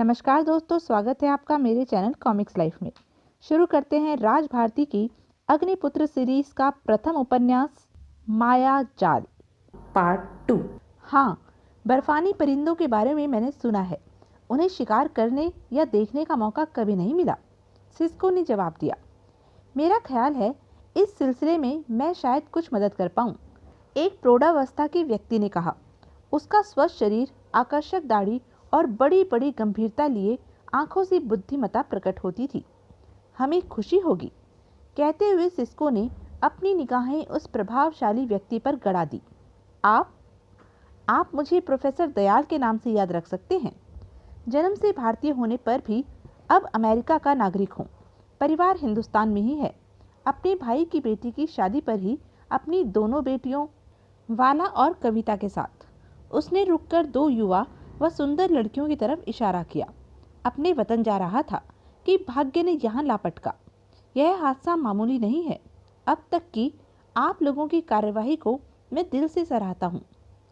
नमस्कार दोस्तों, स्वागत है आपका मेरे चैनल कॉमिक्स लाइफ में। शुरू करते हैं राज भारती की अग्निपुत्र सीरीज का प्रथम उपन्यास माया जाल पार्ट 2। हाँ, बर्फानी परिंदों के बारे में मैंने सुना है। उन्हें शिकार करने या देखने का मौका कभी नहीं मिला, सिस्को ने जवाब दिया। मेरा ख्याल है इस सिलसिले में मैं शायद कुछ मदद कर पाऊँ, एक प्रौढ़ावस्था के व्यक्ति ने कहा। उसका स्वस्थ शरीर, आकर्षक दाढ़ी और बड़ी बड़ी गंभीरता लिए आंखों से बुद्धिमत्ता प्रकट होती थी। हमें खुशी होगी, कहते हुए सिस्को ने अपनी निगाहें उस प्रभावशाली व्यक्ति पर गड़ा दी। आप मुझे प्रोफेसर दयाल के नाम से याद रख सकते हैं। जन्म से भारतीय होने पर भी अब अमेरिका का नागरिक हूँ। परिवार हिंदुस्तान में ही है। अपने भाई की बेटी की शादी पर ही अपनी दोनों बेटियों वाला और कविता के साथ। उसने रुककर दो युवा व सुंदर लड़कियों की तरफ इशारा किया। अपने वतन जा रहा था कि भाग्य ने यहाँ लापटका। यह हादसा मामूली नहीं है। अब तक की आप लोगों की कार्यवाही को मैं दिल से सराहता हूँ।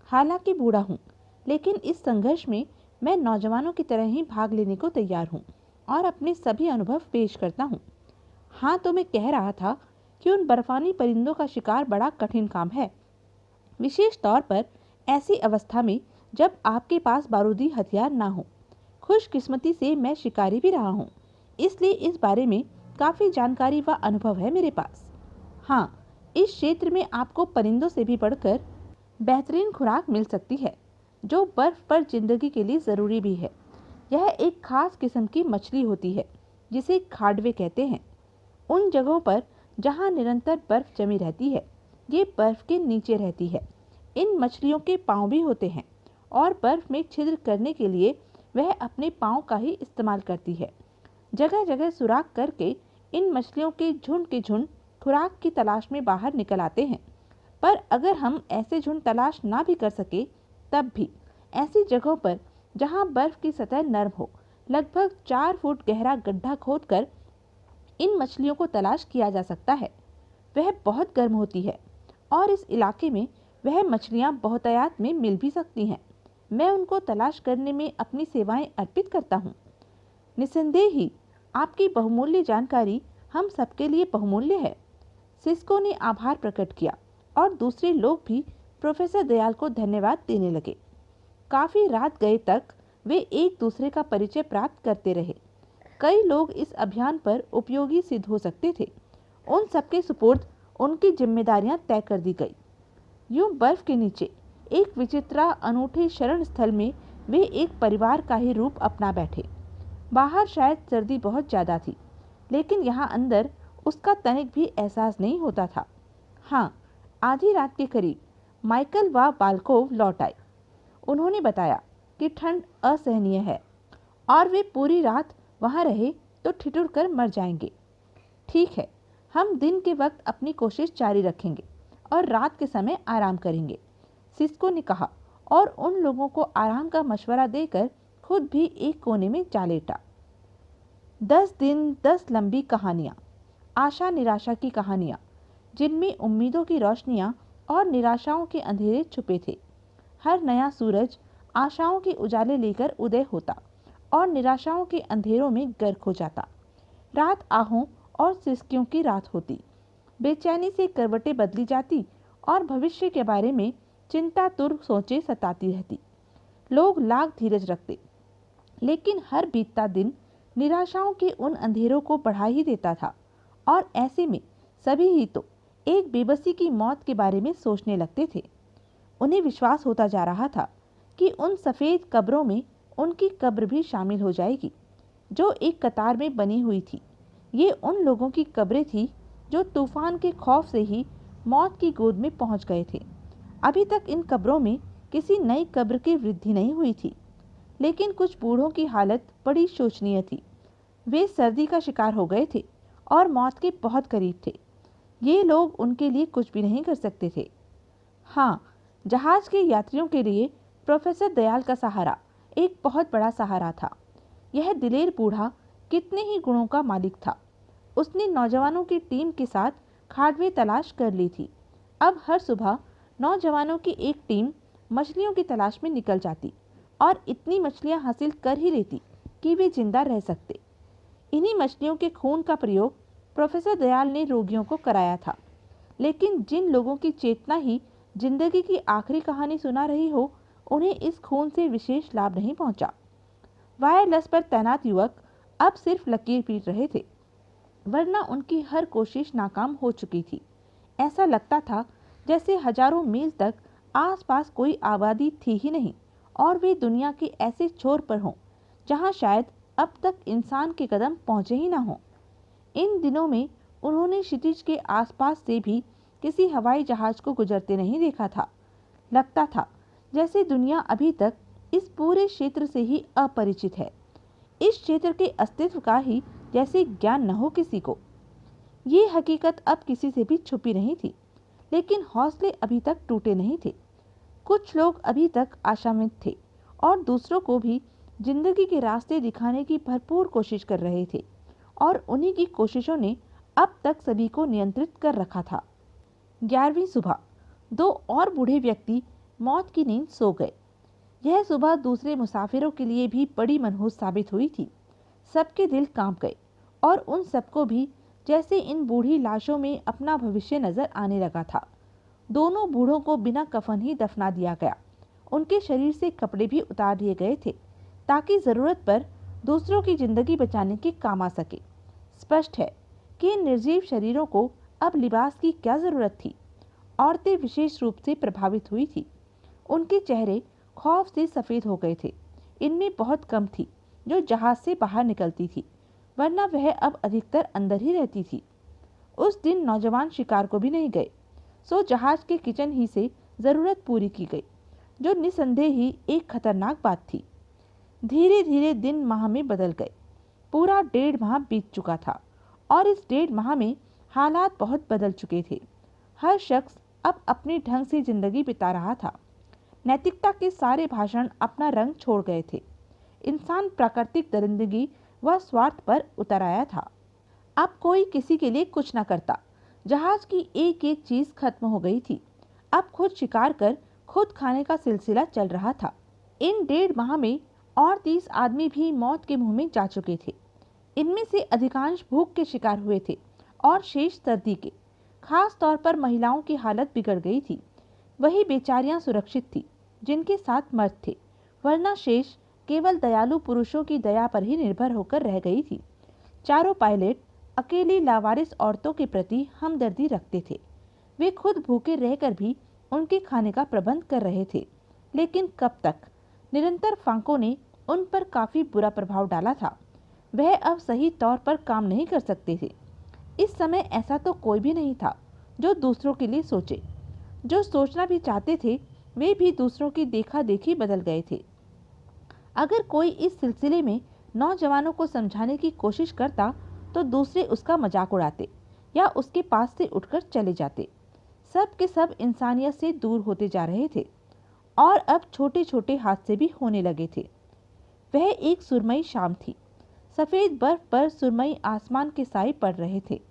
हालांकि बूढ़ा हूँ, लेकिन इस संघर्ष में मैं नौजवानों की तरह ही भाग लेने को तैयार हूँ और अपने सभी अनुभव पेश करता हूँ। हाँ, तो मैं कह रहा था कि उन बर्फानी परिंदों का शिकार बड़ा कठिन काम है, विशेष तौर पर ऐसी अवस्था में जब आपके पास बारूदी हथियार ना हो। खुशकिस्मती से मैं शिकारी भी रहा हूँ, इसलिए इस बारे में काफ़ी जानकारी व अनुभव है मेरे पास। हाँ, इस क्षेत्र में आपको परिंदों से भी बढ़कर बेहतरीन खुराक मिल सकती है, जो बर्फ पर जिंदगी के लिए ज़रूरी भी है। यह एक खास किस्म की मछली होती है जिसे खाडवे कहते हैं। उन जगहों पर जहाँ निरंतर बर्फ जमी रहती है, ये बर्फ के नीचे रहती है। इन मछलियों के पाँव भी होते हैं और बर्फ में छिद्र करने के लिए वह अपने पाँव का ही इस्तेमाल करती है। जगह जगह सुराख करके इन मछलियों के झुंड खुराक की तलाश में बाहर निकल आते हैं। पर अगर हम ऐसे झुंड तलाश ना भी कर सके, तब भी ऐसी जगहों पर जहाँ बर्फ की सतह नरम हो, लगभग 4 फुट गहरा गड्ढा खोदकर इन मछलियों को तलाश किया जा सकता है। वह बहुत गर्म होती है और इस इलाके में वह मछलियाँ बहुतायत में मिल भी सकती हैं। मैं उनको तलाश करने में अपनी सेवाएं अर्पित करता हूँ। निस्संदेह ही आपकी बहुमूल्य जानकारी हम सबके लिए बहुमूल्य है। सिस्को ने आभार प्रकट किया और दूसरे लोग भी प्रोफेसर दयाल को धन्यवाद देने लगे। काफ़ी रात गए तक वे एक दूसरे का परिचय प्राप्त करते रहे। कई लोग इस अभियान पर उपयोगी सिद्ध हो सकते थे। उन सबके सुपुर्द उनकी जिम्मेदारियां तय कर दी गई। यूं बर्फ के नीचे एक विचित्र अनूठे शरण स्थल में वे एक परिवार का ही रूप अपना बैठे। बाहर शायद सर्दी बहुत ज़्यादा थी, लेकिन यहाँ अंदर उसका तनिक भी एहसास नहीं होता था। हाँ, आधी रात के करीब माइकल व बाल्कोव लौट आए। उन्होंने बताया कि ठंड असहनीय है और वे पूरी रात वहाँ रहे तो ठिठुर कर मर जाएंगे। ठीक है, हम दिन के वक्त अपनी कोशिश जारी रखेंगे और रात के समय आराम करेंगे, सिस्को ने कहा और उन लोगों को आराम का मशवरा देकर खुद भी एक कोने में जा लेटा। 10 दिन, 10 लंबी कहानियाँ, आशा निराशा की कहानियाँ, जिनमें उम्मीदों की रोशनियाँ और निराशाओं के अंधेरे छुपे थे। हर नया सूरज आशाओं के उजाले लेकर उदय होता और निराशाओं के अंधेरों में गर्क हो जाता। रात आहों और सिसकियों की रात होती। बेचैनी से करवटें बदली जाती और भविष्य के बारे में चिंतातुर सोचें सताती रहती। लोग लाख धीरज रखते, लेकिन हर बीतता दिन निराशाओं के उन अंधेरों को बढ़ा ही देता था और ऐसे में सभी ही तो एक बेबसी की मौत के बारे में सोचने लगते थे। उन्हें विश्वास होता जा रहा था कि उन सफ़ेद कब्रों में उनकी कब्र भी शामिल हो जाएगी, जो एक कतार में बनी हुई थी। ये उन लोगों की कब्रें थी जो तूफान के खौफ से ही मौत की गोद में पहुंच गए थे। अभी तक इन कब्रों में किसी नई कब्र की वृद्धि नहीं हुई थी, लेकिन कुछ बूढ़ों की हालत बड़ी शोचनीय थी। वे सर्दी का शिकार हो गए थे और मौत के बहुत करीब थे। ये लोग उनके लिए कुछ भी नहीं कर सकते थे। हाँ, जहाज के यात्रियों के लिए प्रोफेसर दयाल का सहारा एक बहुत बड़ा सहारा था। यह दिलेर बूढ़ा कितने ही गुणों का मालिक था। उसने नौजवानों की टीम के साथ खाडवे तलाश कर ली थी। अब हर सुबह नौजवानों की एक टीम मछलियों की तलाश में निकल जाती और इतनी मछलियां हासिल कर ही लेती कि वे जिंदा रह सकते। इन्हीं मछलियों के खून का प्रयोग प्रोफेसर दयाल ने रोगियों को कराया था। लेकिन जिन लोगों की चेतना ही जिंदगी की आखिरी कहानी सुना रही हो, उन्हें इस खून से विशेष लाभ नहीं पहुंचा। वायरलेस पर तैनात युवक अब सिर्फ लकीर पीट रहे थे, वरना उनकी हर कोशिश नाकाम हो चुकी थी। ऐसा लगता था जैसे हजारों मील तक आसपास कोई आबादी थी ही नहीं और वे दुनिया के ऐसे छोर पर हों जहां शायद अब तक इंसान के कदम पहुंचे ही ना हों। इन दिनों में उन्होंने क्षितिज के आसपास से भी किसी हवाई जहाज को गुजरते नहीं देखा था। लगता था जैसे दुनिया अभी तक इस पूरे क्षेत्र से ही अपरिचित है। इस क्षेत्र के अस्तित्व का ही जैसे ज्ञान न हो किसी को। ये हकीकत अब किसी से भी छुपी नहीं थी, लेकिन हौसले अभी तक टूटे नहीं थे। कुछ लोग अभी तक आशान्वित थे और दूसरों को भी जिंदगी के रास्ते दिखाने की भरपूर कोशिश कर रहे थे, और उन्हीं की कोशिशों ने अब तक सभी को नियंत्रित कर रखा था। 11वीं सुबह 2 और बूढ़े व्यक्ति मौत की नींद सो गए। यह सुबह दूसरे मुसाफिरों के लिए भी बड़ी मनहूस साबित हुई थी। सबके दिल कांप गए और उन सबको भी जैसे इन बूढ़ी लाशों में अपना भविष्य नजर आने लगा था। दोनों बूढ़ों को बिना कफन ही दफना दिया गया। उनके शरीर से कपड़े भी उतार दिए गए थे ताकि जरूरत पर दूसरों की जिंदगी बचाने के काम आ सके। स्पष्ट है कि इन निर्जीव शरीरों को अब लिबास की क्या जरूरत थी। औरतें विशेष रूप से प्रभावित हुई थी। उनके चेहरे खौफ से सफेद हो गए थे। इनमें बहुत कम थी जो जहाज से बाहर निकलती थी, वरना वह अब अधिकतर अंदर ही रहती थी। उस दिन नौजवान शिकार को भी नहीं गए, सो जहाज के किचन ही से जरूरत पूरी की गई, जो निसंदेह ही एक खतरनाक बात थी। धीरे धीरे दिन माह में बदल गए। पूरा 1.5 माह बीत चुका था और इस 1.5 माह में हालात बहुत बदल चुके थे। हर शख्स अब अपने ढंग से जिंदगी बिता रहा था। नैतिकता के सारे भाषण अपना रंग छोड़ गए थे। इंसान प्राकृतिक दरिंदगी व स्वार्थ पर उतर आया था। अब कोई किसी के लिए कुछ न करता। जहाज की एक एक चीज खत्म हो गई थी। अब खुद शिकार कर खुद खाने का सिलसिला चल रहा था। इन 1.5 माह में और 30 आदमी भी मौत के मुंह में जा चुके थे। इनमें से अधिकांश भूख के शिकार हुए थे और शेष सर्दी के। खास तौर पर महिलाओं की हालत बिगड़ गई थी। वही बेचारियां सुरक्षित थी जिनके साथ मर्द थे, वरना शेष केवल दयालु पुरुषों की दया पर ही निर्भर होकर रह गई थी। चारों पायलट अकेली लावारिस औरतों के प्रति हमदर्दी रखते थे। वे खुद भूखे रहकर भी उनके खाने का प्रबंध कर रहे थे, लेकिन कब तक? निरंतर फांकों ने उन पर काफी बुरा प्रभाव डाला था। वह अब सही तौर पर काम नहीं कर सकते थे। इस समय ऐसा तो कोई भी नहीं था जो दूसरों के लिए सोचे। जो सोचना भी चाहते थे वे भी दूसरों की देखा देखी बदल गए थे। अगर कोई इस सिलसिले में नौजवानों को समझाने की कोशिश करता तो दूसरे उसका मजाक उड़ाते या उसके पास से उठकर चले जाते। सब के सब इंसानियत से दूर होते जा रहे थे और अब छोटे छोटे हादसे भी होने लगे थे। वह एक सुरमई शाम थी। सफेद बर्फ पर सुरमई आसमान के साए पड़ रहे थे।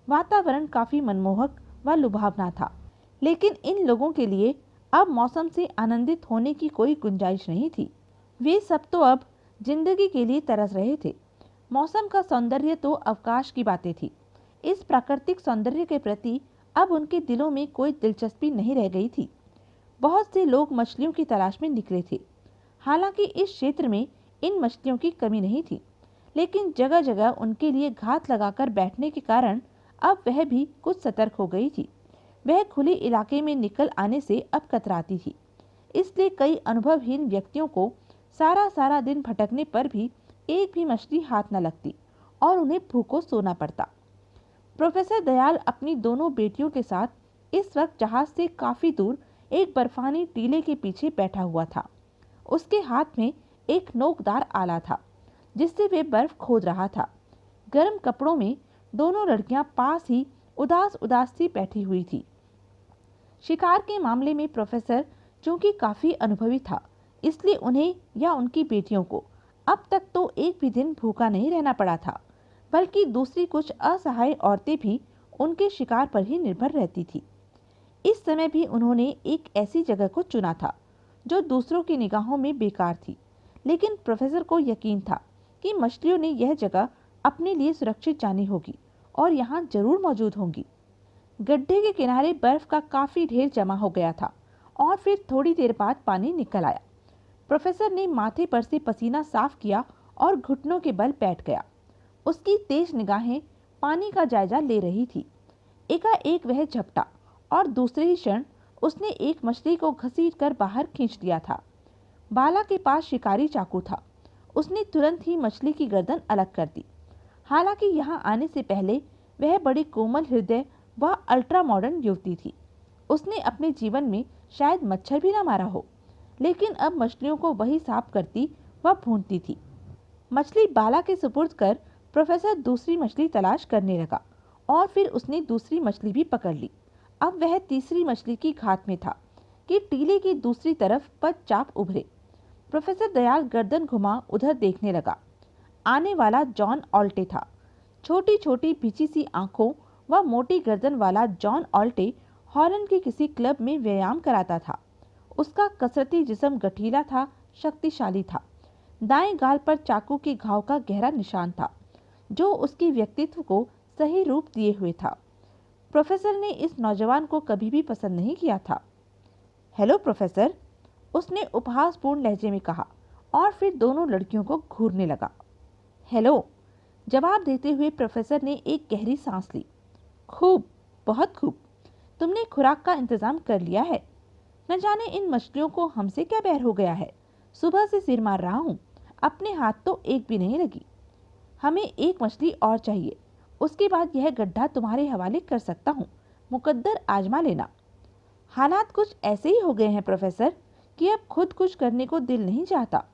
वातावरण काफी मनमोहक व लुभावना था, लेकिन इन लोगों के लिए अब मौसम से आनंदित होने की कोई गुंजाइश नहीं थी। वे सब तो अब जिंदगी के लिए तरस रहे थे। मौसम का सौंदर्य तो अवकाश की बातें थी। इस प्राकृतिक सौंदर्य के प्रति अब उनके दिलों में कोई दिलचस्पी नहीं रह गई थी। बहुत से लोग मछलियों की तलाश में निकले थे। हालांकि इस क्षेत्र में इन मछलियों की कमी नहीं थी, लेकिन जगह जगह उनके लिए घात लगाकर बैठने के कारण अब वह भी कुछ सतर्क हो गई थी। वह खुले इलाके में निकल आने से अब कतराती थी। इसलिए कई अनुभवहीन व्यक्तियों को सारा दिन भटकने पर भी एक भी मछली हाथ न लगती और उन्हें भूखों सोना पड़ता। प्रोफेसर दयाल अपनी दोनों बेटियों के साथ इस वक्त जहाज से काफी दूर एक बर्फानी टीले के पीछे बैठा हुआ था। उसके हाथ में एक नोकदार आला था जिससे वे बर्फ खोद रहा था। गर्म कपड़ों में दोनों लड़कियां पास ही उदास उदास सी बैठी हुई थी। शिकार के मामले में प्रोफेसर चूंकि काफी अनुभवी था, इसलिए उन्हें या उनकी बेटियों को अब तक तो एक भी दिन भूखा नहीं रहना पड़ा था, बल्कि दूसरी कुछ असहाय औरतें भी उनके शिकार पर ही निर्भर रहती थी। इस समय भी उन्होंने एक ऐसी जगह को चुना था जो दूसरों की निगाहों में बेकार थी, लेकिन प्रोफेसर को यकीन था कि मछलियों ने यह जगह अपने लिए सुरक्षित जानी होगी और यहाँ जरूर मौजूद होंगी। गड्ढे के किनारे बर्फ का काफी ढेर जमा हो गया था और फिर थोड़ी देर बाद पानी निकल आया। प्रोफेसर ने माथे पर से पसीना साफ किया और घुटनों के बल बैठ गया। उसकी तेज निगाहें पानी का जायजा ले रही थी। एकाएक वह झपटा और दूसरे ही क्षण उसने एक मछली को घसीटकर बाहर खींच लिया था। बाला के पास शिकारी चाकू था। उसने तुरंत ही मछली की गर्दन अलग कर दी। हालांकि यहाँ आने से पहले वह बड़ी कोमल हृदय व अल्ट्रा मॉडर्न युवती थी। उसने अपने जीवन में शायद मच्छर भी न मारा हो, लेकिन अब मछलियों को वही साफ करती व भूनती थी। मछली बाला के सुपुर्द कर प्रोफेसर दूसरी मछली तलाश करने लगा और फिर उसने दूसरी मछली भी पकड़ ली। अब वह तीसरी मछली की घात में था कि टीले की दूसरी तरफ पर चाप उभरे। प्रोफेसर दयाल गर्दन घुमा उधर देखने लगा। आने वाला जॉन ऑल्टे था। छोटी छोटी भिची सी आंखों व मोटी गर्दन वाला जॉन ऑल्टे हॉलैंड के किसी क्लब में व्यायाम कराता था। उसका कसरती जिस्म गठीला था, शक्तिशाली था। दाएं गाल पर चाकू के घाव का गहरा निशान था, जो उसके व्यक्तित्व को सही रूप दिए हुए था। प्रोफेसर ने इस नौजवान को कभी भी पसंद नहीं किया था। हेलो प्रोफेसर, उसने उपहासपूर्ण लहजे में कहा और फिर दोनों लड़कियों को घूरने लगा। हेलो, जवाब देते हुए प्रोफेसर ने एक गहरी सांस ली। खूब, बहुत खूब। तुमने खुराक का इंतजाम कर लिया है? न जाने इन मछलियों को हमसे क्या बैर हो गया है। सुबह से सिर मार रहा हूँ, अपने हाथ तो एक भी नहीं लगी। हमें एक मछली और चाहिए, उसके बाद यह गड्ढा तुम्हारे हवाले कर सकता हूँ। मुकद्दर आजमा लेना। हालात कुछ ऐसे ही हो गए हैं प्रोफेसर कि अब खुद कुछ करने को दिल नहीं चाहता।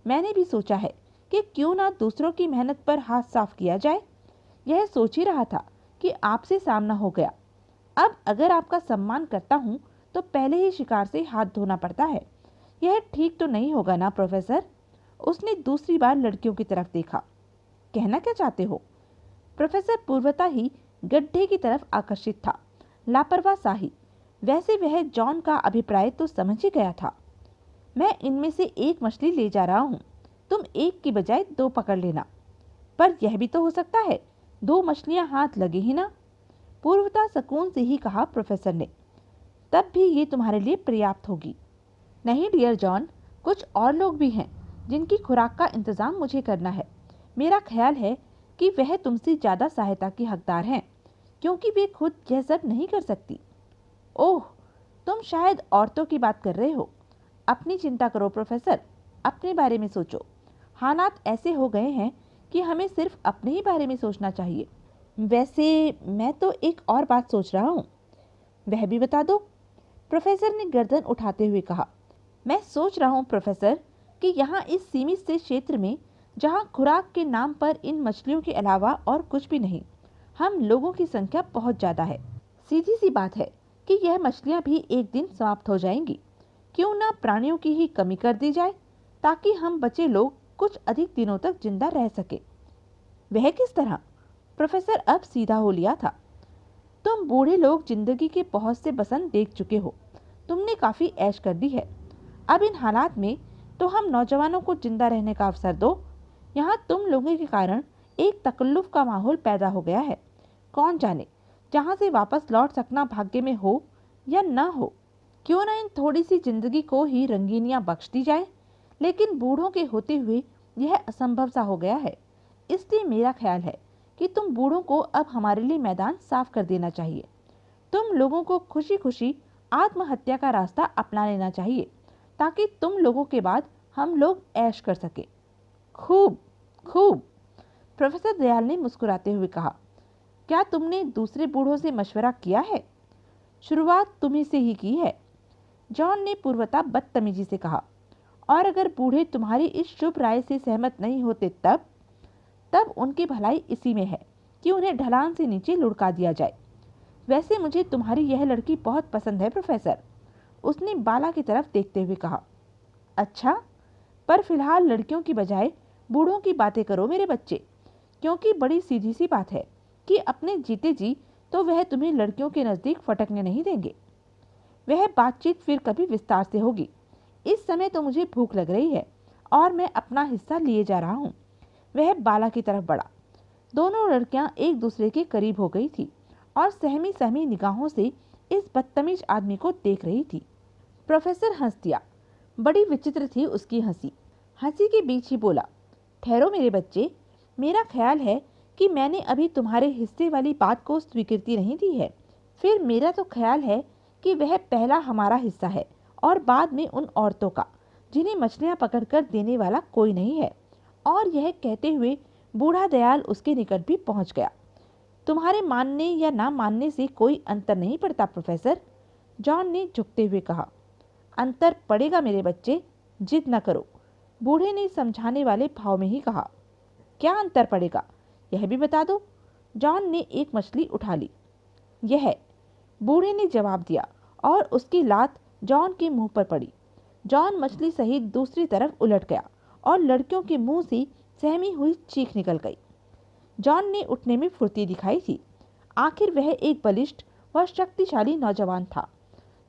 मैंने भी सोचा है कि क्यों ना दूसरों की मेहनत पर हाथ साफ किया जाए। यह सोच ही रहा था कि आपसे सामना हो गया। अब अगर आपका सम्मान करता हूँ तो पहले ही शिकार से हाथ धोना पड़ता है। यह ठीक तो नहीं होगा ना प्रोफेसर? उसने दूसरी बार लड़कियों की तरफ देखा। कहना क्या चाहते हो? प्रोफेसर पूर्वतः ही गड्ढे की तरफ आकर्षित था, लापरवाह सा ही। वैसे वह जॉन का अभिप्राय तो समझ ही गया था। मैं इनमें से एक मछली ले जा रहा हूँ, तुम एक की बजाय दो पकड़ लेना। पर यह भी तो हो सकता है, दो मछलियां हाथ लगे ही ना। पूर्वतः सुकून से ही कहा प्रोफेसर ने। तब भी ये तुम्हारे लिए पर्याप्त होगी। नहीं डियर जॉन, कुछ और लोग भी हैं जिनकी खुराक का इंतजाम मुझे करना है। मेरा ख्याल है कि वह तुमसे ज्यादा सहायता के हकदार हैं, क्योंकि वे खुद यह सब नहीं कर सकती। ओह, तुम शायद औरतों की बात कर रहे हो। अपनी चिंता करो प्रोफेसर, अपने बारे में सोचो। हालात ऐसे हो गए हैं कि हमें सिर्फ अपने ही बारे में सोचना चाहिए। वैसे मैं तो एक और बात सोच रहा हूँ। वह भी बता दो, प्रोफेसर ने गर्दन उठाते हुए कहा। मैं सोच रहा हूँ प्रोफेसर कि यहाँ इस सीमित से क्षेत्र में, जहाँ खुराक के नाम पर इन मछलियों के अलावा और कुछ भी नहीं, हम लोगों की संख्या बहुत ज़्यादा है। सीधी सी बात है कि यह मछलियाँ भी एक दिन समाप्त हो जाएंगी। क्यों ना प्राणियों की ही कमी कर दी जाए, ताकि हम बचे लोग कुछ अधिक दिनों तक जिंदा रह सके। वह किस तरह? प्रोफेसर अब सीधा हो लिया था। तुम बूढ़े लोग जिंदगी के बहुत से बसंत देख चुके हो। तुमने काफी ऐश कर दी है। अब इन हालात में तो हम नौजवानों को जिंदा रहने का अवसर दो। यहाँ तुम लोगों के कारण एक तकल्लुफ का माहौल पैदा हो गया है। कौन जाने जहाँ से वापस लौट सकना भाग्य में हो या न हो। क्यों ना इन थोड़ी सी जिंदगी को ही रंगीनियां बख्श दी जाए। लेकिन बूढ़ों के होते हुए यह असंभव सा हो गया है। इसलिए मेरा ख्याल है कि तुम बूढ़ों को अब हमारे लिए मैदान साफ कर देना चाहिए। तुम लोगों को खुशी खुशी आत्महत्या का रास्ता अपना लेना चाहिए, ताकि तुम लोगों के बाद हम लोग ऐश कर सके। खूब खूब, प्रोफेसर दयाल ने मुस्कुराते हुए कहा। क्या तुमने दूसरे बूढ़ों से मशवरा किया है? शुरुआत तुम्ही से ही की है, जॉन ने पूर्वता बदतमीजी से कहा। और अगर बूढ़े तुम्हारी इस शुभ राय से सहमत नहीं होते तब उनकी भलाई इसी में है कि उन्हें ढलान से नीचे लुढ़का दिया जाए। वैसे मुझे तुम्हारी यह लड़की बहुत पसंद है प्रोफेसर, उसने बाला की तरफ देखते हुए कहा। अच्छा, पर फिलहाल लड़कियों की बजाय बूढ़ों की बातें करो मेरे बच्चे, क्योंकि बड़ी सीधी सी बात है कि अपने जीते जी तो वह तुम्हें लड़कियों के नज़दीक फटकने नहीं देंगे। वह बातचीत फिर कभी विस्तार से होगी। इस समय तो मुझे भूख लग रही है और मैं अपना हिस्सा लिए जा रहा हूँ। वह बाला की तरफ बढ़ा। दोनों लड़कियां एक दूसरे के करीब हो गई थी और सहमी सहमी निगाहों से इस बदतमीज आदमी को देख रही थी। प्रोफेसर हंस दिया। बड़ी विचित्र थी उसकी हंसी। हंसी के बीच ही बोला, ठहरो मेरे बच्चे, मेरा ख्याल है कि मैंने अभी तुम्हारे हिस्से वाली बात को स्वीकृति नहीं दी है। फिर मेरा तो ख्याल है कि वह पहला हमारा हिस्सा है और बाद में उन औरतों का जिन्हें मछलियां पकड़कर देने वाला कोई नहीं है। और यह कहते हुए बूढ़ा दयाल उसके निकट भी पहुंच गया। तुम्हारे मानने या ना मानने से कोई अंतर नहीं पड़ता प्रोफेसर, जॉन ने झुकते हुए कहा। अंतर पड़ेगा मेरे बच्चे, जिद न करो, बूढ़े ने समझाने वाले भाव में ही कहा। क्या अंतर पड़ेगा यह भी बता दो। जॉन ने एक मछली उठा ली। यह, बूढ़े ने जवाब दिया और उसकी लात जॉन के मुंह पर पड़ी। जॉन मछली सहित दूसरी तरफ उलट गया और लड़कियों के मुंह से सहमी हुई चीख निकल गई। जॉन ने उठने में फुर्ती दिखाई थी। आखिर वह एक बलिष्ठ व शक्तिशाली नौजवान था।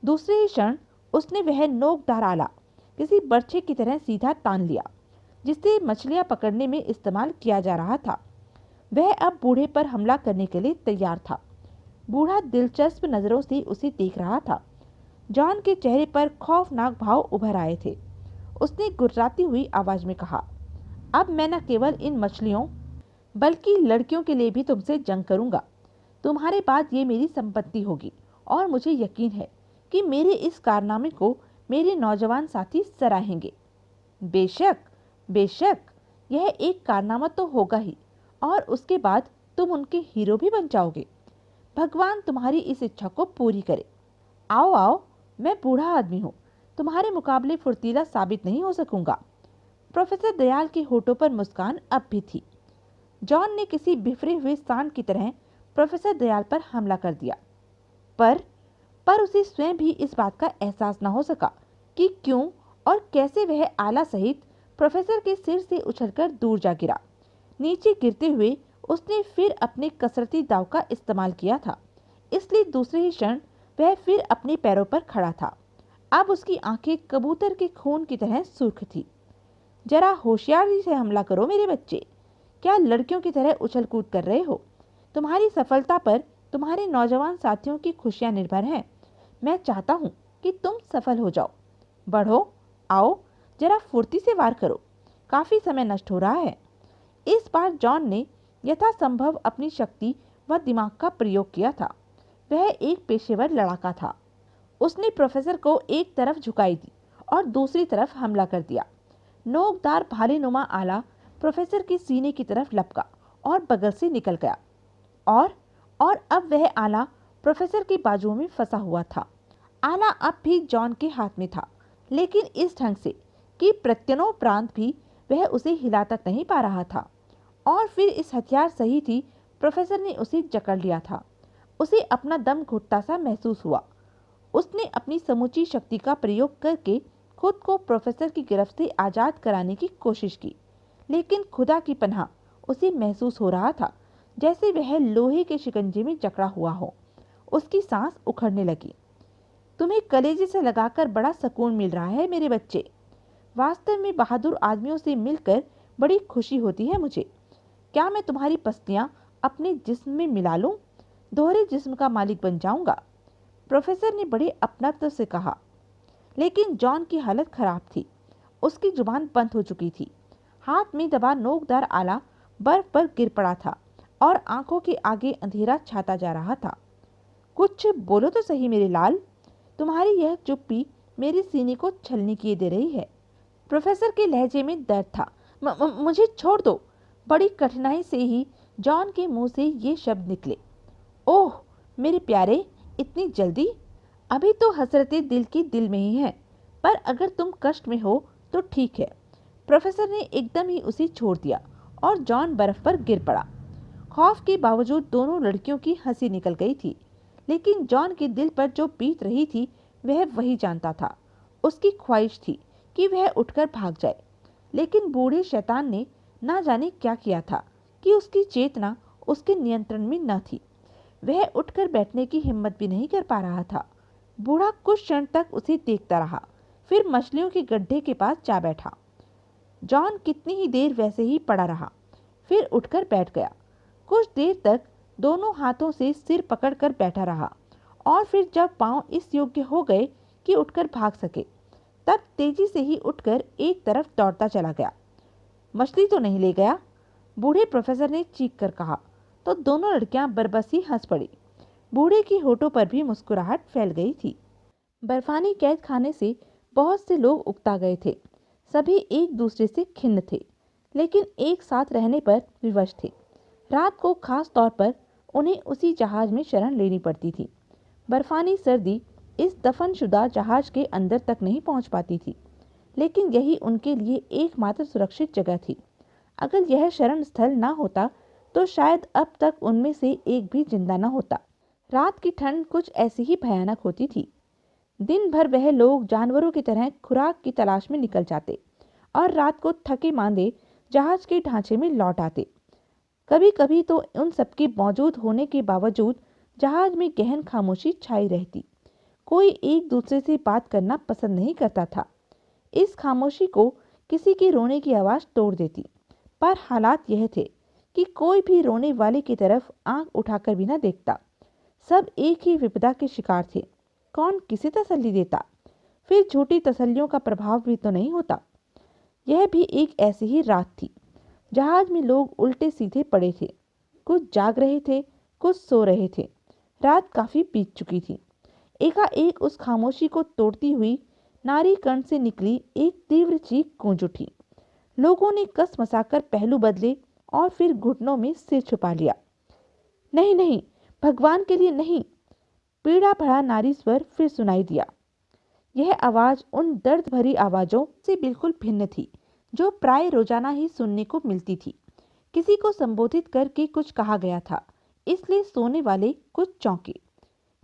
दूसरे ही क्षण उसने वह नोकदार आला किसी बर्छे की तरह सीधा तान लिया जिसे मछलियां पकड़ने में इस्तेमाल किया जा रहा था। वह अब बूढ़े पर हमला करने के लिए तैयार था। बूढ़ा दिलचस्प नजरों से उसे देख रहा था। जॉन के चेहरे पर खौफनाक भाव उभर आए थे। उसने गुर्राती हुई आवाज में कहा, अब मैं न केवल इन मछलियों बल्कि लड़कियों के लिए भी तुमसे जंग करूंगा। तुम्हारे बाद ये मेरी संपत्ति होगी और मुझे यकीन है कि मेरे इस कारनामे को मेरे नौजवान साथी सराहेंगे। बेशक बेशक, यह एक कारनामा तो होगा ही और उसके बाद तुम उनके हीरो भी बन जाओगे। भगवान तुम्हारी इस इच्छा को पूरी करे। आओ आओ, मैं बूढ़ा आदमी हूँ, तुम्हारे मुकाबले फुर्तीला साबित नहीं हो सकूंगा। प्रोफेसर दयाल के होठों पर मुस्कान अब भी थी। जॉन ने किसी बिफरे हुए सांड की तरह प्रोफेसर दयाल पर हमला कर दिया, पर उसे स्वयं भी इस बात का एहसास न हो सका कि क्यों और कैसे वह आला सहित प्रोफेसर के सिर से उछलकर दूर जा गिरा। नीचे गिरते हुए उसने फिर अपने कसरती दाव का इस्तेमाल किया था, इसलिए दूसरे ही क्षण वह फिर अपने पैरों पर खड़ा था। अब उसकी आंखें कबूतर के खून की तरह सुर्ख थी। जरा होशियारी से हमला करो मेरे बच्चे, क्या लड़कियों की तरह उछल कूद कर रहे हो? तुम्हारी सफलता पर तुम्हारे नौजवान साथियों की खुशियां निर्भर हैं। मैं चाहता हूं कि तुम सफल हो जाओ। बढ़ो, आओ, जरा फुर्ती से वार करो, काफी समय नष्ट हो रहा है। इस बार जॉन ने यथासंभव अपनी शक्ति व दिमाग का प्रयोग किया था। वह एक पेशेवर लड़ाका था। उसने प्रोफेसर को एक तरफ झुकाई दी और दूसरी तरफ हमला कर दिया। नोकदार भालेनुमा आला प्रोफेसर के सीने की तरफ लपका और बगल से निकल गया और अब वह आला प्रोफेसर की बाजुओं में फंसा हुआ था। आला अब भी जॉन के हाथ में था, लेकिन इस ढंग से कि प्रत्यनोपरांत भी वह उसे हिला तक नहीं पा रहा था। और फिर इस हथियार सहित ही प्रोफेसर ने उसे जकड़ लिया था। उसे अपना दम घुटता सा महसूस हुआ। उसने अपनी समूची शक्ति का प्रयोग करके खुद को प्रोफेसर की गिरफ्त से आजाद कराने की कोशिश की, लेकिन खुदा की पनाह उसे महसूस हो रहा था जैसे वह लोहे के शिकंजे में जकड़ा हुआ हो। उसकी सांस उखड़ने लगी। तुम्हें कलेजे से लगाकर बड़ा सुकून मिल रहा है मेरे बच्चे। वास्तव में बहादुर आदमियों से मिलकर बड़ी खुशी होती है मुझे। क्या मैं तुम्हारी पसलियां अपने जिस्म में मिला लूं? दोहरे जिस्म का मालिक बन जाऊंगा। प्रोफेसर ने बड़े अपनत्व से कहा। लेकिन जॉन की हालत खराब थी। उसकी जुबान बंद हो चुकी थी। हाथ में दबा नोकदार आला बर्फ पर गिर पड़ा था और आंखों के आगे अंधेरा छाता जा रहा था। कुछ बोलो तो सही मेरे लाल, तुम्हारी यह चुप्पी मेरे सीने को छलनी किए दे रही है। प्रोफेसर के लहजे में दर्द था। मुझे छोड़ दो। बड़ी कठिनाई से ही जॉन के मुंह से ये शब्द निकले। ओह मेरे प्यारे, इतनी जल्दी? अभी तो हसरतें दिल की दिल में ही हैं, पर अगर तुम कष्ट में हो तो ठीक है। प्रोफेसर ने एकदम ही उसे छोड़ दिया और जॉन बर्फ पर गिर पड़ा। खौफ के बावजूद दोनों लड़कियों की हंसी निकल गई थी, लेकिन जॉन के दिल पर जो बीत रही थी वह वही जानता था। उसकी ख्वाहिश थी कि वह उठकर भाग जाए, लेकिन बूढ़े शैतान ने ना जाने क्या किया था कि उसकी चेतना उसके नियंत्रण में न थी। वह उठकर बैठने की हिम्मत भी नहीं कर पा रहा था। बूढ़ा कुछ क्षण तक उसे देखता रहा, फिर मछलियों के गड्ढे के पास जा बैठा। जॉन कितनी ही देर वैसे ही पड़ा रहा। फिर उठकर बैठ गया। कुछ देर तक दोनों हाथों से सिर पकड़कर बैठा रहा और फिर जब पांव इस योग्य हो गए कि उठकर भाग सके, तब तेजी से ही उठकर एक तरफ दौड़ता चला गया। मछली तो नहीं ले गया? बूढ़े प्रोफेसर ने चीख कर कहा तो दोनों लड़कियां बरबस ही हंस पड़ी। बूढ़े की होठों पर भी मुस्कुराहट फैल गई थी। बर्फानी कैद खाने से बहुत से लोग उकता गए थे। सभी एक दूसरे से खिन्न थे, लेकिन एक साथ रहने पर विवश थे। रात को खास तौर पर उन्हें उसी जहाज में शरण लेनी पड़ती थी। बर्फानी सर्दी इस दफनशुदा जहाज के अंदर तक नहीं पहुंच पाती थी, लेकिन यही उनके लिए एकमात्र सुरक्षित जगह थी। अगर यह शरण स्थल न होता तो शायद अब तक उनमें से एक भी जिंदा न होता। रात की ठंड कुछ ऐसी ही भयानक होती थी। दिन भर वह लोग जानवरों की तरह खुराक की तलाश में निकल जाते और रात को थके मांदे जहाज के ढांचे में लौट आते। कभी कभी तो उन सबके मौजूद होने के बावजूद जहाज में गहन खामोशी छाई रहती। कोई एक दूसरे से बात करना पसंद नहीं करता था। इस खामोशी को किसी के रोने की आवाज़ तोड़ देती, पर हालात यह थे कि कोई भी रोने वाले की तरफ आंख उठाकर भी न देखता। सब एक ही विपदा के शिकार थे। कौन किसे तसल्ली देता? फिर झूठी तसल्लियों का प्रभाव भी तो नहीं होता। यह भी एक ऐसी ही रात थी। जहाज में लोग उल्टे सीधे पड़े थे, कुछ जाग रहे थे, कुछ सो रहे थे। रात काफी बीत चुकी थी। एकाएक उस खामोशी को तोड़ती हुई नारी कर्ण से निकली एक तीव्र चीख गूंज उठी। लोगों ने कस मसाकर पहलू बदले और फिर घुटनों में सिर छुपा लिया। नहीं नहीं, भगवान के लिए नहीं! पीड़ा भरा नारी स्वर फिर सुनाई दिया। यह आवाज उन दर्द भरी आवाजों से बिल्कुल भिन्न थी जो प्राय रोजाना ही सुनने को मिलती थी। किसी को संबोधित करके कुछ कहा गया था, इसलिए सोने वाले कुछ चौंके।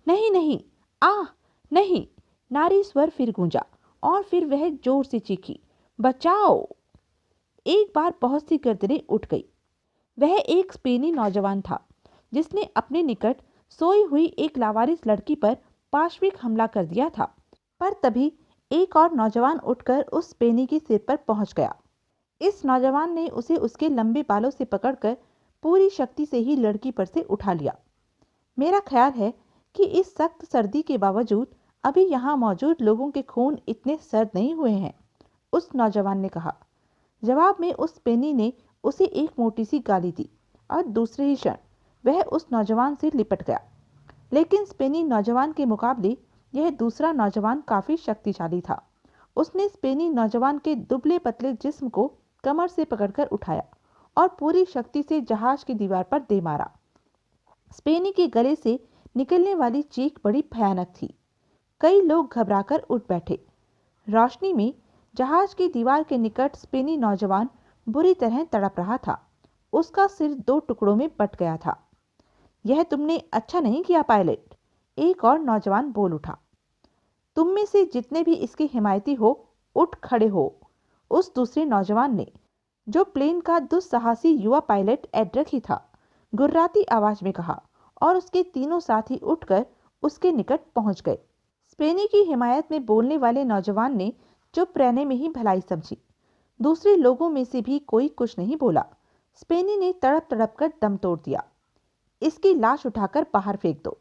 नहीं नहीं, आह नहीं! नारी स्वर फिर गूंजा और फिर वह जोर से चीखी, बचाओ! एक बार बहुत सी गर्दनें उठ गई। वह एक स्पेनी नौजवान था जिसने अपने निकट सोई हुई एक लावारिस लड़की पर पाशविक हमला कर दिया था। पर तभी एक और नौजवान उठकर उस स्पेनी के सिर पर पहुंच गया। इस नौजवान ने उसे उसके लंबे बालों से पकड़कर पूरी शक्ति से ही लड़की पर से उठा लिया। मेरा ख्याल है कि इस सख्त सर्दी के बावजूद अभी यहाँ मौजूद लोगों के खून इतने सर्द नहीं हुए हैं, उस नौजवान ने कहा। जवाब में उस स्पेनी ने उसे एक मोटी सी गाली दी और दूसरे ही क्षण वह उस नौजवान से लिपट गया। लेकिन स्पेनी नौजवान के मुकाबले यह दूसरा नौजवान काफी शक्तिशाली था। उसने स्पेनी नौजवान के दुबले पतले जिस्म को कमर से पकड़कर उठाया और पूरी शक्ति से जहाज की दीवार पर दे मारा। स्पेनी के गले से निकलने वाली चीख बड़ी भयानक थी। कई लोग घबराकर उठ बैठे। रोशनी में जहाज की दीवार के निकट स्पेनी नौजवान बुरी तरह तड़प रहा था। उसका सिर 2 टुकड़ों में बट गया था। यह तुमने अच्छा नहीं किया पायलट, एक और नौजवान बोल उठा। तुम में से जितने भी इसके हिमायती हो, उठ खड़े हो, उस दूसरे नौजवान ने, जो प्लेन का दुस्साहसी युवा पायलट एड्रिक ही था, गुर्राती आवाज में कहा और उसके तीनों साथी उठकर उसके निकट पहुंच गए। स्पेनी की हिमायत में बोलने वाले नौजवान ने चुप रहने में ही भलाई समझी। दूसरे लोगों में से भी कोई कुछ नहीं बोला। स्पेनी ने तड़प तड़प कर दम तोड़ दिया। इसकी लाश उठाकर बाहर फेंक दो,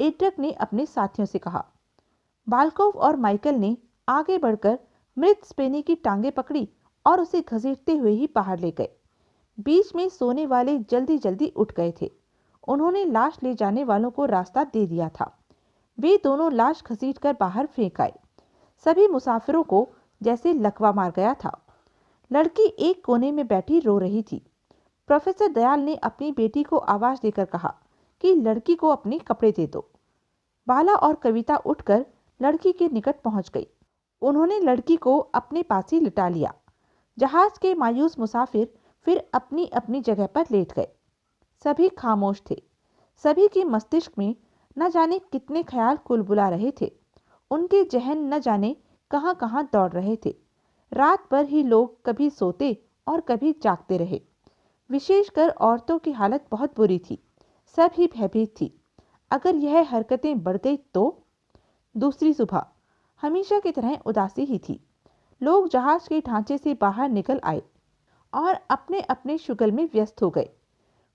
एड्रिक ने अपने साथियों से कहा। बाल्कोव और माइकल ने आगे बढ़कर मृत स्पेनी की टांगे पकड़ी और उसे घसीटते हुए ही बाहर ले गए। बीच में सोने वाले जल्दी जल्दी उठ गए थे। उन्होंने लाश ले जाने वालों को रास्ता दे दिया था। वे दोनों लाश घसीटकर बाहर फेंक आए। सभी मुसाफिरों को जैसे लकवा मार गया था। लड़की एक कोने में बैठी रो रही थी। प्रोफेसर दयाल ने अपनी बेटी को आवाज देकर कहा कि लड़की को अपने कपड़े दे दो। बाला और कविता उठकर लड़की के निकट पहुंच गई। उन्होंने लड़की को अपने पास ही लिटा लिया। जहाज के मायूस मुसाफिर फिर अपनी अपनी जगह पर लेट गए। सभी खामोश थे। सभी के मस्तिष्क में न जाने कितने ख्याल कुलबुला रहे थे। उनके जहन न जाने कहां कहां दौड़ रहे थे। रात भर ही लोग कभी सोते और कभी जागते रहे। विशेषकर औरतों की हालत बहुत बुरी थी। सब ही भयभीत थी। अगर यह हरकतें बढ़ गई तो? दूसरी सुबह हमेशा की तरह उदासी ही थी। लोग जहाज के ढांचे से बाहर निकल आए और अपने अपने शुगल में व्यस्त हो गए।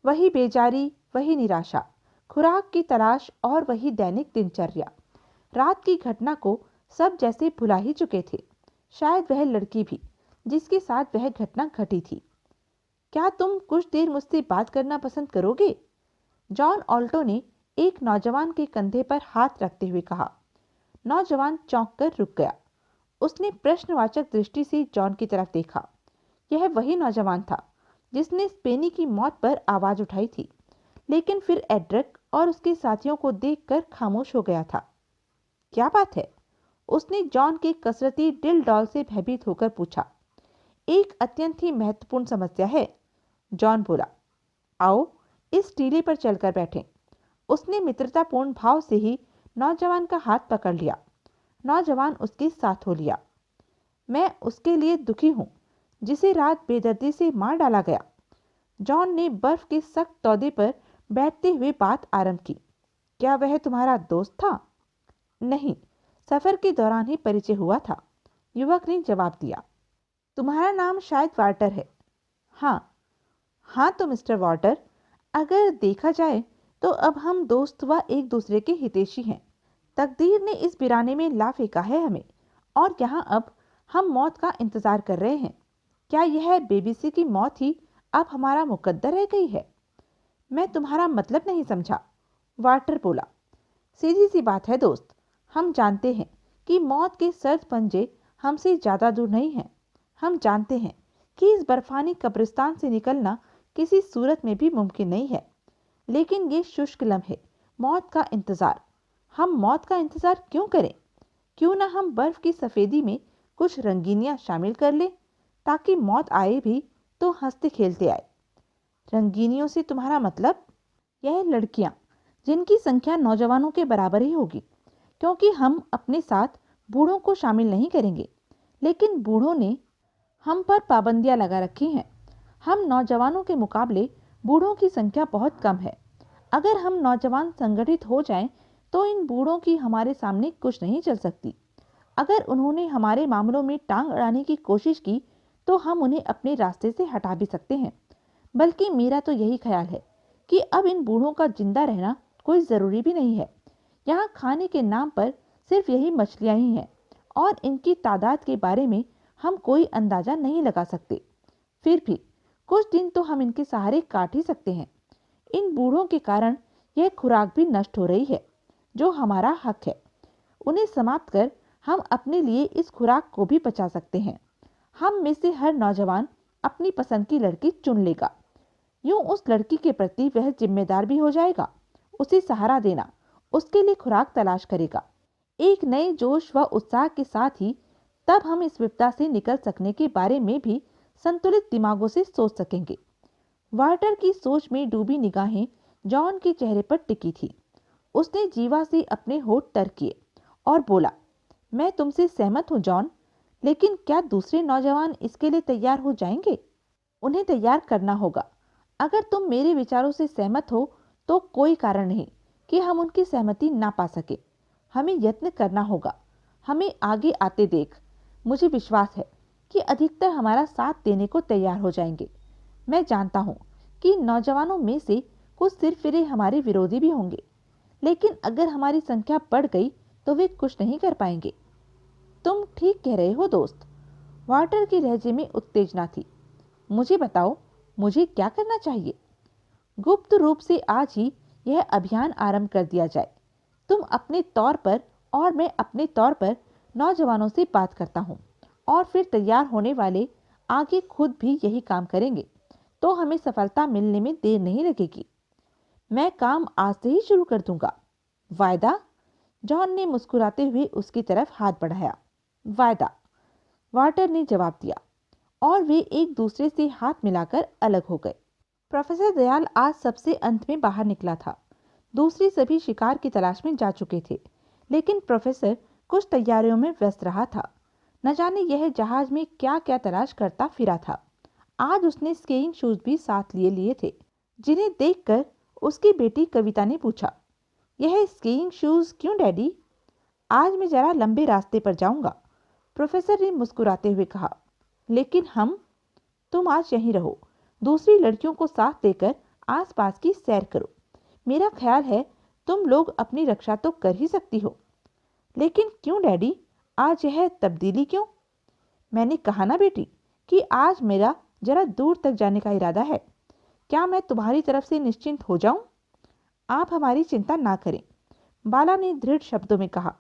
वही बेजारी, वही निराशा, खुराक की तलाश और वही दैनिक दिनचर्या। रात की घटना को सब जैसे भुला ही चुके थे, शायद वह लड़की भी जिसके साथ वह घटना घटी थी। क्या तुम कुछ देर मुझसे बात करना पसंद करोगे? जॉन ऑल्टो ने एक नौजवान के कंधे पर हाथ रखते हुए कहा। नौजवान चौंक कर रुक गया। उसने प्रश्नवाचक दृष्टि से जॉन की तरफ देखा। यह वही नौजवान था जिसने स्पेनी की मौत पर आवाज उठाई थी, लेकिन फिर एड्रिक और उसके साथियों को देखकर खामोश हो गया था। क्या बात है? उसने जॉन के कसरती दिल डॉल से भयभीत होकर पूछा। एक अत्यंत ही महत्वपूर्ण समस्या है, जॉन बोला। आओ इस टीले पर चलकर बैठें। उसने मित्रतापूर्ण भाव से ही नौजवान का हाथ पकड़ लिया। नौजवान उसके साथ हो लिया। मैं उसके लिए दुखी हूं जिसे रात बेदर्दी से मार डाला गया। जॉन ने बर्फ के सख्त तौदे पर बैठते हुए बात आरंभ की। क्या वह तुम्हारा दोस्त था? नहीं, सफर के दौरान ही परिचय हुआ था, युवक ने जवाब दिया। तुम्हारा नाम शायद वार्टर है। हाँ। हाँ तो मिस्टर वार्टर, अगर देखा जाए तो अब हम दोस्त व एक दूसरे के हितैषी हैं। तकदीर ने इस वीराने में ला फेंका है हमें, और यहाँ अब हम मौत का इंतजार कर रहे हैं। क्या यह बेबीसी की मौत ही अब हमारा मुकद्दर रह गई है? मैं तुम्हारा मतलब नहीं समझा, वार्टर बोला। सीधी सी बात है दोस्त, हम जानते हैं कि मौत के सर्द पंजे हमसे ज़्यादा दूर नहीं हैं। हम जानते हैं कि इस बर्फानी कब्रिस्तान से निकलना किसी सूरत में भी मुमकिन नहीं है। लेकिन ये शुष्क लम्हे, मौत का इंतज़ार, हम मौत का इंतज़ार क्यों करें? क्यों ना हम बर्फ़ की सफ़ेदी में कुछ रंगीनियाँ शामिल कर लें, ताकि मौत आए भी तो हंसते खेलते आए। रंगीनियों से तुम्हारा मतलब? यह लड़कियाँ जिनकी संख्या नौजवानों के बराबर ही होगी, क्योंकि हम अपने साथ बूढ़ों को शामिल नहीं करेंगे। लेकिन बूढ़ों ने हम पर पाबंदियां लगा रखी हैं। हम नौजवानों के मुकाबले बूढ़ों की संख्या बहुत कम है। अगर हम नौजवान संगठित हो जाएं, तो इन बूढ़ों की हमारे सामने कुछ नहीं चल सकती। अगर उन्होंने हमारे मामलों में टांग अड़ाने की कोशिश की, तो हम उन्हें अपने रास्ते से हटा भी सकते हैं। बल्कि मेरा तो यही ख्याल है कि अब इन बूढ़ों का जिंदा रहना कोई ज़रूरी भी नहीं है। यहाँ खाने के नाम पर सिर्फ यही मछलियाँ ही हैं, और इनकी तादाद के बारे में हम कोई अंदाज़ा नहीं लगा सकते। फिर भी कुछ दिन तो हम इनके सहारे काट ही सकते हैं। इन बूढ़ों के कारण यह खुराक भी नष्ट हो रही है, जो हमारा हक है। उन्हें समाप्त कर हम अपने लिए इस खुराक को भी बचा सकते हैं। हम में से हर नौजवान अपनी पसंद की लड़की चुन लेगा। यूं उस लड़की के प्रति वह जिम्मेदार भी हो जाएगा। उसे सहारा देना, उसके लिए खुराक तलाश करेगा, एक नए जोश व उत्साह के साथ ही। तब हम इस विपदा से निकल सकने के बारे में भी संतुलित दिमागों से सोच सकेंगे। वार्टर की सोच में डूबी निगाहें जॉन के चेहरे पर टिकी थी। उसने जीवा से अपने होठ तर किए और बोला, मैं तुमसे सहमत हूँ जॉन, लेकिन क्या दूसरे नौजवान इसके लिए तैयार हो जाएंगे? उन्हें तैयार करना होगा। अगर तुम मेरे विचारों से सहमत हो तो कोई कारण नहीं कि हम उनकी सहमति ना पा सके। हमें यत्न करना होगा। हमें आगे आते देख मुझे विश्वास है कि अधिकतर हमारा साथ देने को तैयार हो जाएंगे। मैं जानता हूँ कि नौजवानों में से कुछ सिरफिरे हमारे विरोधी भी होंगे, लेकिन अगर हमारी संख्या बढ़ गई तो वे कुछ नहीं कर पाएंगे। तुम ठीक कह रहे हो दोस्त, वार्टर की लहजे में उत्तेजना थी। मुझे बताओ, मुझे क्या करना चाहिए? गुप्त रूप से आज ही यह अभियान आरंभ कर दिया जाए। तुम अपने तौर पर और मैं अपने तौर पर नौजवानों से बात करता हूँ, और फिर तैयार होने वाले आगे खुद भी यही काम करेंगे, तो हमें सफलता मिलने में देर नहीं लगेगी। मैं काम आज से ही शुरू कर दूंगा। वायदा? जॉन ने मुस्कुराते हुए उसकी तरफ हाथ बढ़ाया। वायदा, वार्टर ने जवाब दिया, और वे एक दूसरे से हाथ मिलाकर अलग हो गए। प्रोफेसर दयाल आज सबसे अंत में बाहर निकला था। दूसरे सभी शिकार की तलाश में जा चुके थे, लेकिन प्रोफेसर कुछ तैयारियों में व्यस्त रहा था। न जाने यह जहाज में क्या क्या तलाश करता फिरा था। आज उसने स्कीइंग शूज भी साथ लिए लिए थे, जिन्हें देखकर उसकी बेटी कविता ने पूछा, यह स्कीइंग शूज क्यों डैडी? आज मैं जरा लंबे रास्ते पर जाऊंगा, प्रोफेसर ने मुस्कुराते हुए कहा। लेकिन हम? तुम आज यहीं रहो, दूसरी लड़कियों को साथ लेकर आसपास की सैर करो। मेरा ख्याल है तुम लोग अपनी रक्षा तो कर ही सकती हो। लेकिन क्यों डैडी, आज यह तब्दीली क्यों? मैंने कहा ना बेटी कि आज मेरा जरा दूर तक जाने का इरादा है। क्या मैं तुम्हारी तरफ से निश्चिंत हो जाऊं? आप हमारी चिंता ना करें, बाला ने दृढ़ शब्दों में कहा।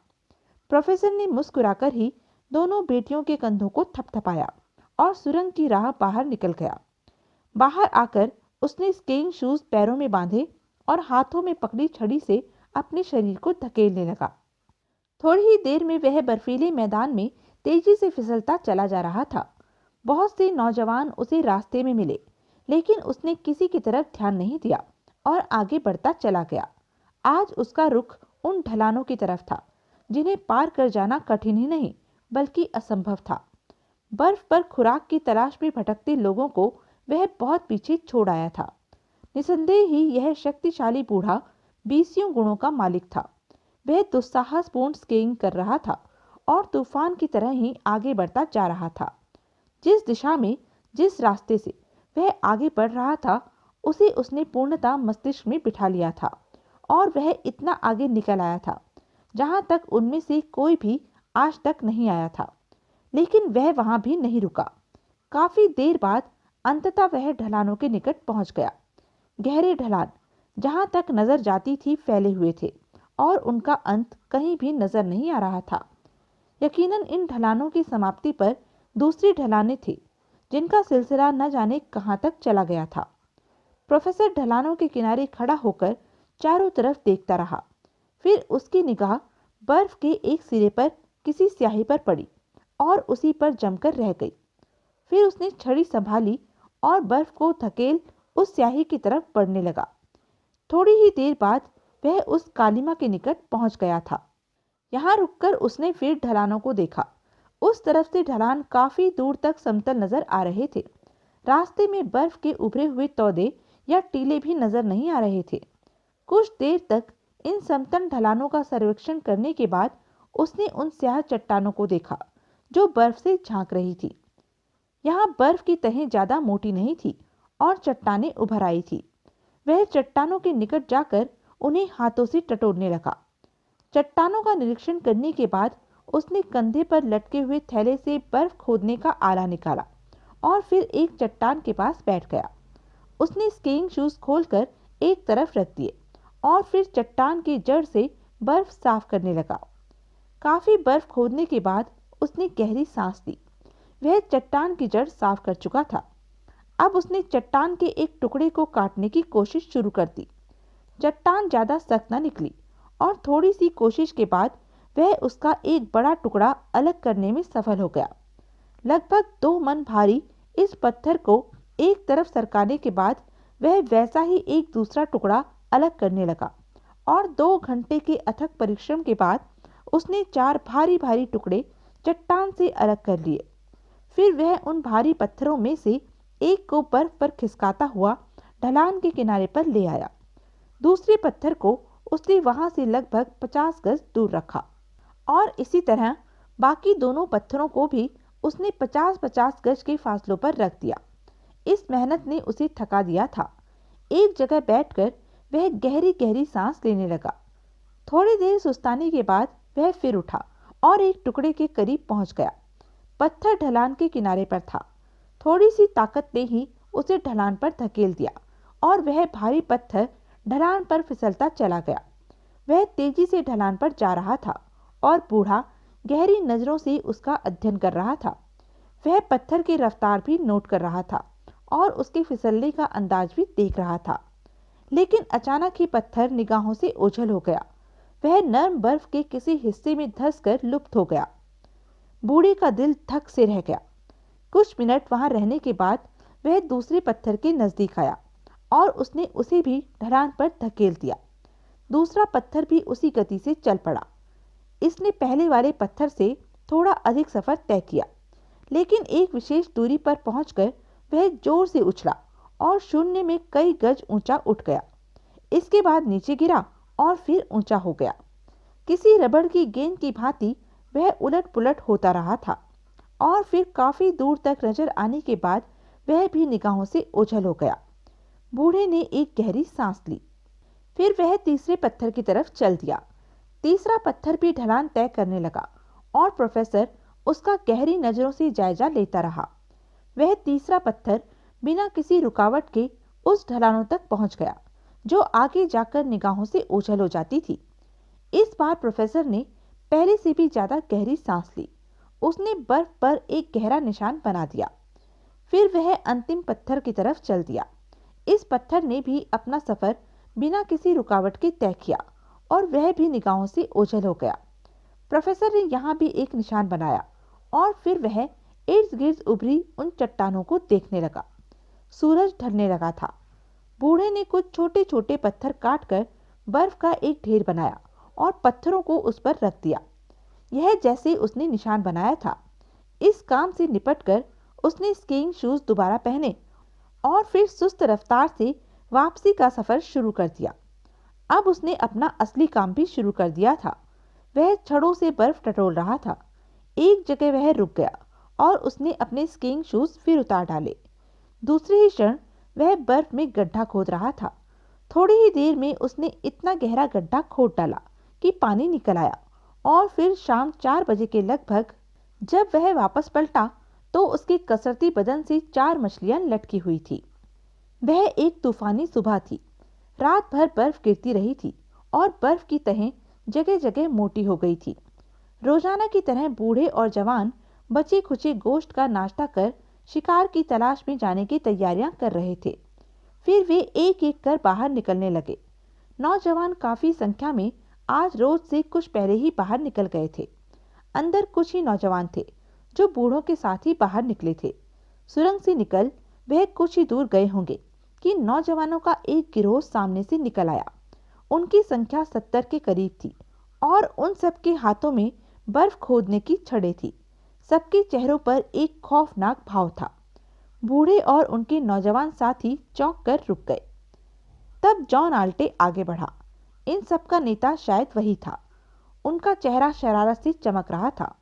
प्रोफेसर ने मुस्कुराकर ही दोनों बेटियों के कंधों को थपथपाया और सुरंग की राह बाहर निकल गया। बाहर आकर उसने स्कीइंग शूज पैरों में बांधे और हाथों में पकड़ी छड़ी से अपने शरीर को धकेलने लगा। थोड़ी ही देर में वह बर्फीले मैदान में तेजी से फिसलता चला जा रहा था। बहुत से नौजवान उसे रास्ते में मिले, लेकिन उसने किसी की तरफ ध्यान नहीं दिया और आगे बढ़ता चला गया। आज उसका रुख उन ढलानों की तरफ था जिन्हें पार कर जाना कठिन ही नहीं बल्कि असंभव था। बर्फ पर खुराक की तलाश में भटकते लोगों को वह बहुत पीछे छोड़ आया था। निसंदेह ही यह शक्तिशाली बूढ़ा 20 गुणों का मालिक था। वह दुस्साहसपूर्ण स्कीइंग कर रहा था और तूफान की तरह ही आगे बढ़ता जा रहा था। जिस दिशा में, जिस रास्ते से वह आगे बढ़ रहा था, उसे उसने पूर्णतः मस्तिष्क में बिठा लिया था और वह इतना आगे निकल आया था जहां तक उनमें से कोई भी आज तक नहीं आया था। लेकिन वह वहां भी नहीं रुका। काफी देर बाद अंततः वह ढलानों के निकट पहुंच गया। गहरे ढलान जहां तक नजर जाती थी फैले हुए थे और उनका अंत कहीं भी नजर नहीं आ रहा था। यकीनन इन ढलानों की समाप्ति पर दूसरी ढलानें थी जिनका सिलसिला न जाने कहां तक चला गया था। प्रोफेसर ढलानों के किनारे खड़ा होकर चारों तरफ देखता रहा। फिर उसकी निगाह बर्फ के एक सिरे पर किसी स्याही पर पड़ी और उसी पर जमकर रह गई। फिर उसने छड़ी संभाली और बर्फ को धकेल उस स्याही की तरफ बढ़ने लगा। थोड़ी ही देर बाद वह उस कालिमा के निकट पहुंच गया था। यहाँ रुककर उसने फिर ढलानों को देखा। उस तरफ से ढलान काफी दूर तक समतल नजर आ रहे थे। रास्ते में बर्फ के उभरे हुए तौदे या टीले भी नजर नहीं आ रहे थे। कुछ देर तक इन समतल ढलानों का सर्वेक्षण करने के बाद उसने उन स्याह चट्टानों को देखा जो बर्फ से झांक रही थी। यहाँ बर्फ की तहें ज्यादा मोटी नहीं थी और चट्टानें उभर आई थी। वह चट्टानों के निकट जाकर उन्हें हाथों से टटोलने लगा। चट्टानों का निरीक्षण करने के बाद उसने कंधे पर लटके हुए थैले से बर्फ खोदने का आला निकाला और फिर एक चट्टान के पास बैठ गया। उसने स्कीइंग शूज खोलकर एक तरफ रख दिए और फिर चट्टान की जड़ से बर्फ साफ करने लगा। काफी बर्फ खोदने के बाद उसने गहरी सांस ली। वह चट्टान की जड़ साफ कर चुका था। अब उसने चट्टान के एक टुकड़े को काटने की कोशिश शुरू कर दी। चट्टान ज्यादा सख्त न निकली और थोड़ी सी कोशिश के बाद वह उसका एक बड़ा टुकड़ा अलग करने में सफल हो गया। लगभग 2 मन भारी इस पत्थर को एक तरफ सरकाने के बाद वह वैसा ही एक दूसरा टुकड़ा अलग करने लगा और 2 घंटे के अथक परिश्रम के बाद उसने 4 भारी भारी टुकड़े चट्टान से अलग कर लिए। फिर वह उन भारी पत्थरों में से एक को बर्फ पर खिसकाता हुआ ढलान के किनारे पर ले आया। दूसरे पत्थर को उसने वहां से लगभग 50 गज दूर रखा और इसी तरह बाकी दोनों पत्थरों को भी उसने 50-50 गज के फासलों पर रख दिया। इस मेहनत ने उसे थका दिया था। एक जगह बैठकर वह गहरी गहरी सांस लेने लगा। थोड़ी देर सुस्ताने के बाद वह फिर उठा और एक टुकड़े के करीब पहुंच गया। पत्थर ढलान के किनारे पर था। थोड़ी सी ताकत ने ही उसे ढलान पर धकेल दिया और वह भारी पत्थर ढलान पर फिसलता चला गया। वह तेजी से ढलान पर जा रहा था और बूढ़ा गहरी नजरों से उसका अध्ययन कर रहा था। वह पत्थर की रफ्तार भी नोट कर रहा था और उसके फिसलने का अंदाज भी देख रहा था। लेकिन अचानक ही पत्थर निगाहों से ओझल हो गया। वह नर्म बर्फ के किसी हिस्से में धंसकर लुप्त हो गया। बूढ़े का दिल धक से रह गया। कुछ मिनट वहां रहने के बाद वह दूसरे पत्थर के नजदीक आया और उसने उसे भी ढलान पर धकेल दिया। दूसरा पत्थर भी उसी गति से चल पड़ा। इसने पहले वाले पत्थर से थोड़ा अधिक सफर तय किया, लेकिन एक विशेष दूरी पर पहुंचकर वह जोर से उछला और शून्य में कई गज ऊंचा उठ गया। इसके बाद नीचे गिरा और फिर ऊंचा हो गया। किसी रबड़ की गेंद की भांति वह उलट पुलट होता रहा था और फिर काफी दूर तक नजर आने के बाद वह भी निगाहों से ओझल हो गया। बूढ़े ने एक गहरी सांस ली। फिर वह तीसरे पत्थर की तरफ चल दिया। तीसरा पत्थर भी ढलान तय करने लगा और प्रोफेसर उसका गहरी नजरों से जायजा लेता रहा। वह तीसरा पत्थर बिना किसी रुकावट के उस ढलानों तक पहुंच गया जो आगे जाकर निगाहों से ओझल हो जाती थी। इस बार प्रोफेसर ने पहले से भी ज्यादा गहरी सांस ली। उसने बर्फ पर एक गहरा निशान बना दिया। फिर वह अंतिम पत्थर की तरफ चल दिया। इस पत्थर ने भी अपना सफर बिना किसी रुकावट के तय किया और वह भी निगाहों से ओझल हो गया। प्रोफेसर ने यहाँ भी एक निशान बनाया और फिर वह इर्द गिर्द उभरी उन चट्टानों को देखने लगा। सूरज ढलने लगा था। बूढ़े ने कुछ छोटे छोटे पत्थर काटकर बर्फ का एक ढेर बनाया और पत्थरों को उस पर रख दिया। यह जैसे उसने निशान बनाया था। इस काम से निपटकर उसने स्कीइंग शूज दोबारा पहने और फिर सुस्त रफ्तार से वापसी का सफर शुरू कर दिया। अब उसने अपना असली काम भी शुरू कर दिया था। वह छड़ों से बर्फ टटोल रहा था। एक जगह वह रुक गया और उसने अपने स्कीइंग शूज फिर उतार डाले। दूसरे ही क्षण वह बर्फ में गड्ढा खोद रहा था। थोड़ी ही देर में उसने इतना गहरा गड्ढा खोद डाला कि पानी निकल आया और फिर शाम 4 बजे के लगभग जब वह वापस पलटा तो उसके कसरती बदन से 4 मछलियां लटकी हुई थी। वह एक तूफानी सुबह थी। रात भर बर्फ गिरती रही थी और बर्फ की तहें जगह जगह मोटी हो गई थी। रोजाना की तरह बूढ़े और जवान बचे खुचे गोश्त का नाश्ता कर शिकार की तलाश में जाने की तैयारियां कर रहे थे। फिर वे एक एक कर बाहर निकलने लगे। नौजवान काफी संख्या में आज रोज से कुछ पहले ही बाहर निकल गए थे। अंदर कुछ ही नौजवान थे जो बूढ़ों के साथ ही बाहर निकले थे। सुरंग से निकल वह कुछ ही दूर गए होंगे कि नौजवानों का एक गिरोह सामने से निकल आया। उनकी संख्या 70 के करीब थी और उन सबके हाथों में बर्फ खोदने की छड़ें थी। सबके चेहरों पर एक खौफनाक भाव था। बूढ़े और उनके नौजवान साथी चौंक कर रुक गए। तब जॉन आल्टे आगे बढ़ा। इन सब का नेता शायद वही था। उनका चेहरा शरारत से चमक रहा था।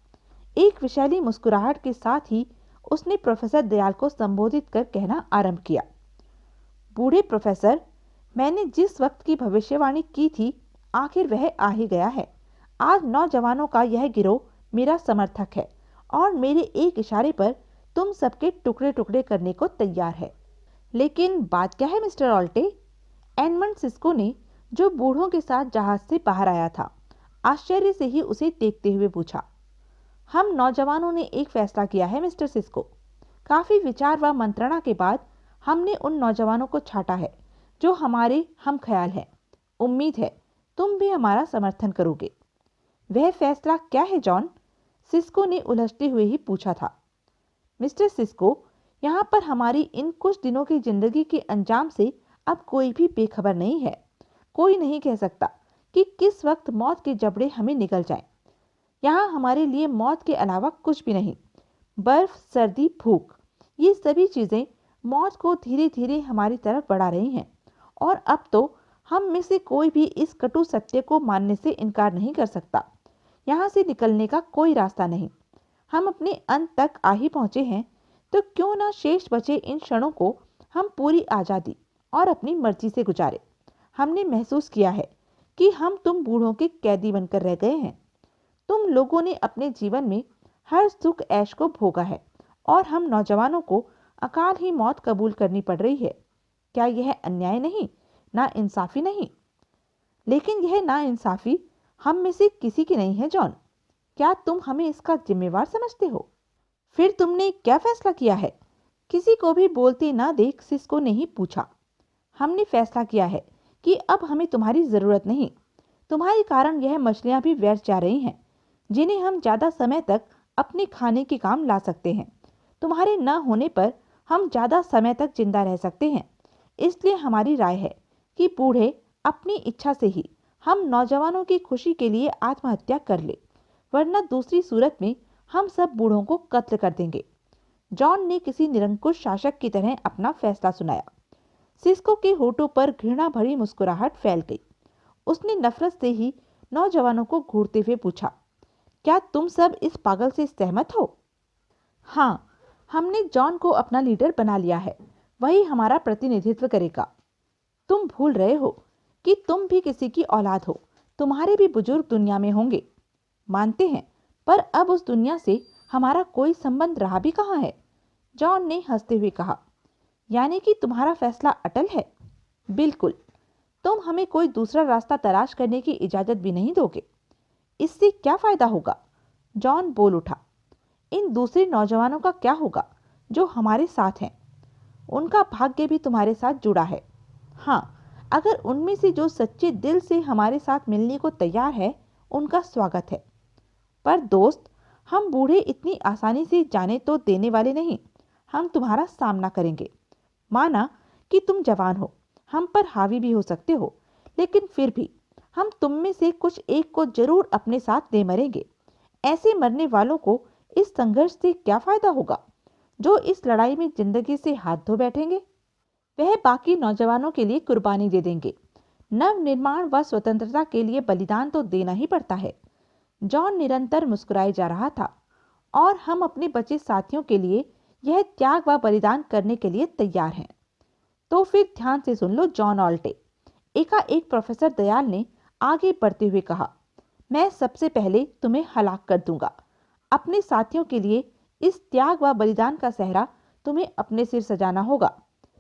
एक विशैली मुस्कुराहट के साथ ही उसने प्रोफेसर दयाल को संबोधित कर कहना आरंभ किया। बूढ़े प्रोफेसर, मैंने जिस वक्त की भविष्यवाणी की थी आखिर वह आ ही गया है। आज नौजवानों का यह गिरोह मेरा समर्थक है और मेरे एक इशारे पर तुम सबके टुकड़े टुकड़े करने को तैयार है। लेकिन बात क्या है मिस्टर ऑल्टे? एडमंड सिस्को ने, जो बूढ़ों के साथ जहाज से बाहर आया था, आश्चर्य से ही उसे देखते हुए पूछा। हम नौजवानों ने एक फैसला किया है मिस्टर सिस्को। काफी विचार व मंत्रणा के बाद हमने उन नौजवानों को छांटा है जो हमारे हम ख्याल है। उम्मीद है तुम भी हमारा समर्थन करोगे। वह फैसला क्या है जॉन? सिस्को ने उलझते हुए ही पूछा था। मिस्टर सिस्को, यहाँ पर हमारी इन कुछ दिनों की जिंदगी के अंजाम से अब कोई भी बेखबर नहीं है। कोई नहीं कह सकता कि किस वक्त मौत के जबड़े हमें निकल जाएं। यहाँ हमारे लिए मौत के अलावा कुछ भी नहीं। बर्फ, सर्दी, भूख, ये सभी चीजें मौत को धीरे धीरे हमारी तरफ बढ़ा रही हैं और अब तो हम में से कोई भी इस कटु सत्य को मानने से इनकार नहीं कर सकता। यहाँ से निकलने का कोई रास्ता नहीं। हम अपने अंत तक आ ही पहुंचे हैं, तो क्यों ना शेष बचे इन क्षणों को हम पूरी आज़ादी और अपनी मर्जी से गुजारे। हमने महसूस किया है कि हम तुम बूढ़ों के कैदी बनकर रह गए हैं। तुम लोगों ने अपने जीवन में हर सुख ऐश को भोगा है और हम नौजवानों को अकाल ही मौत कबूल करनी पड़ रही है। क्या यह अन्याय नहीं, ना इंसाफी नहीं? लेकिन यह ना इंसाफी हम में से किसी की नहीं है जॉन। क्या तुम हमें इसका जिम्मेवार समझते हो? फिर तुमने क्या फैसला किया है? किसी को भी बोलते ना देख सिस्को ने ही पूछा। हमने फैसला किया है कि अब हमें तुम्हारी जरूरत नहीं। तुम्हारे कारण यह मछलियां भी व्यर्थ जा रही हैं, जिन्हें हम ज्यादा समय तक अपने खाने के काम ला सकते हैं। तुम्हारे न होने पर हम ज्यादा समय तक जिंदा रह सकते हैं। इसलिए हमारी राय है कि बूढ़े अपनी इच्छा से ही हम नौजवानों की खुशी के लिए आत्महत्या कर ले, वरना दूसरी सूरत में हम सब बूढ़ों को कत्ल कर देंगे। जॉन ने किसी निरंकुश शासक की तरह अपना फैसला सुनाया। सिस्को के होठों पर घृणा भरी मुस्कुराहट फैल गई। उसने नफरत से ही नौजवानों को घूरते हुए पूछा, क्या तुम सब इस पागल से सहमत हो? हाँ, हमने जॉन को अपना लीडर बना लिया है, वही हमारा प्रतिनिधित्व करेगा। तुम भूल रहे हो कि तुम भी किसी की औलाद हो, तुम्हारे भी बुजुर्ग दुनिया में होंगे। मानते हैं, पर अब उस दुनिया से हमारा कोई संबंध रहा भी कहाँ है? जॉन ने हंसते हुए कहा। यानी कि तुम्हारा फैसला अटल है? बिल्कुल। तुम हमें कोई दूसरा रास्ता तलाश करने की इजाजत भी नहीं दोगे। इससे क्या फायदा होगा? जॉन बोल उठा। इन दूसरे नौजवानों का क्या होगा जो हमारे साथ हैं? उनका भाग्य भी तुम्हारे साथ जुड़ा है। हाँ, अगर उनमें से जो सच्चे दिल से हमारे साथ मिलने को तैयार है, उनका स्वागत है। पर दोस्त, हम बूढ़े इतनी आसानी से जाने तो देने वाले नहीं। हम तुम्हारा सामना करेंगे। माना कि तुम जवान हो, हम पर हावी भी हो सकते हो, लेकिन फिर भी हम तुम में से कुछ एक को जरूर अपने साथ दे मरेंगे। ऐसे मरने वालों को इस संघर्ष से क्या फायदा होगा? जो इस लड़ाई में जिंदगी से हाथ धो बैठेंगे, वह बाकी नौजवानों के लिए कुर्बानी दे देंगे। नव निर्माण व स्वतंत्रता के लिए बलिदान तो देना ही पड़ता है। जॉन निरंतर मुस्कुराए जा रहा था, और हम अपने बचे साथियों के लिए यह त्याग व बलिदान करने के लिए तैयार हैं। तो फिर ध्यान से सुन लो जॉन ऑल्टे, एकाएक प्रोफेसर दयाल ने आगे बढ़ते हुए कहा। मैं सबसे पहले तुम्हें हलाक कर दूंगा। अपने साथियों के लिए इस त्याग व बलिदान का सेहरा तुम्हें अपने सिर सजाना होगा।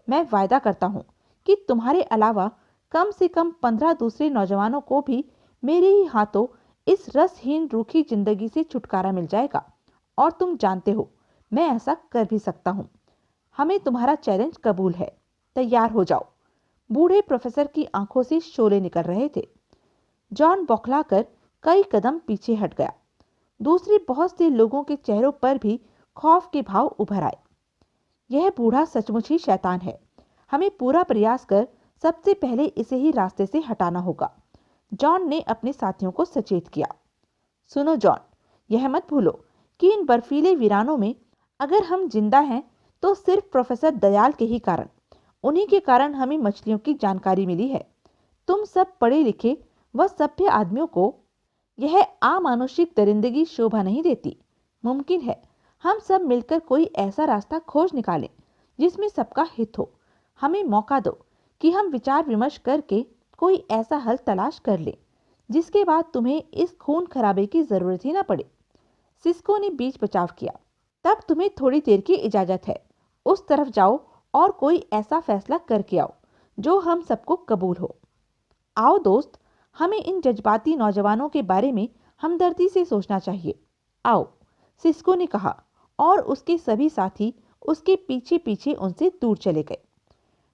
मैं वायदा करता हूँ कि तुम्हारे अलावा कम से कम 15 दूसरे नौजवानों को भी मेरे ही हाथों इस रसहीन रूखी जिंदगी से छुटकारा मिल जाएगा। और तुम जानते हो, मैं ऐसा कर भी सकता हूँ। हमें तुम्हारा चैलेंज कबूल है। तैयार हो जाओ। बूढ़े प्रोफेसर की आंखों से शोले निकल रहे थे। जॉन बौखलाकर कई कदम पीछे हट गया। दूसरे बहुत से लोगों के चेहरों पर भी खौफ के भाव उभर आए। यह बूढ़ा सचमुच ही शैतान है। हमें पूरा प्रयास कर सबसे पहले इसे ही रास्ते से हटाना होगा। जॉन ने अपने साथियों को सचेत किया। सुनो जॉन, यह मत भूलो कि इन बर्फीले वीरानों में अगर हम जिंदा हैं तो सिर्फ प्रोफेसर दयाल के ही कारण। उन्हीं के कारण हमें मछलियों की जानकारी मिली है। तुम सब पढ़े लिखे व सभ्य आदमियों को यह अमानुषिक दरिंदगी शोभा नहीं देती। मुमकिन है हम सब मिलकर कोई ऐसा रास्ता खोज निकालें जिसमें सबका हित हो। हमें मौका दो कि हम विचार विमर्श करके कोई ऐसा हल तलाश कर ले जिसके बाद तुम्हें इस खून खराबे की जरूरत ही ना पड़े। सिस्को ने बीच बचाव किया। तब तुम्हें थोड़ी देर की इजाजत है। उस तरफ जाओ और कोई ऐसा फैसला करके आओ जो हम सबको कबूल हो। आओ दोस्त, हमें इन जज्बाती नौजवानों के बारे में हमदर्दी से सोचना चाहिए। आओ, सिस्को ने कहा, और उसके सभी साथी उसके पीछे पीछे उनसे दूर चले गए।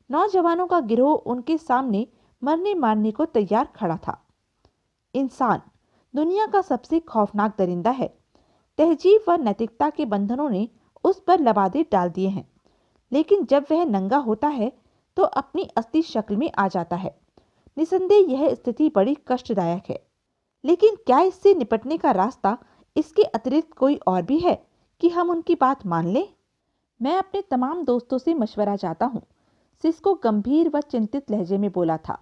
नौजवानों का गिरोह उनके सामने मरने मारने को तैयार खड़ा था। इंसान दुनिया का सबसे खौफनाक दरिंदा है। तहजीब व नैतिकता के बंधनों ने उस पर लबादे डाल दिए हैं, लेकिन जब वह नंगा होता है तो अपनी असली शक्ल में आ जाता है। निसंदेह यह स्थिति बड़ी कष्टदायक है, लेकिन क्या इससे निपटने का रास्ता इसके अतिरिक्त कोई और भी है कि हम उनकी बात मान लें? मैं अपने तमाम दोस्तों से मशवरा चाहता हूँ, सिस्को गंभीर व चिंतित लहजे में बोला था।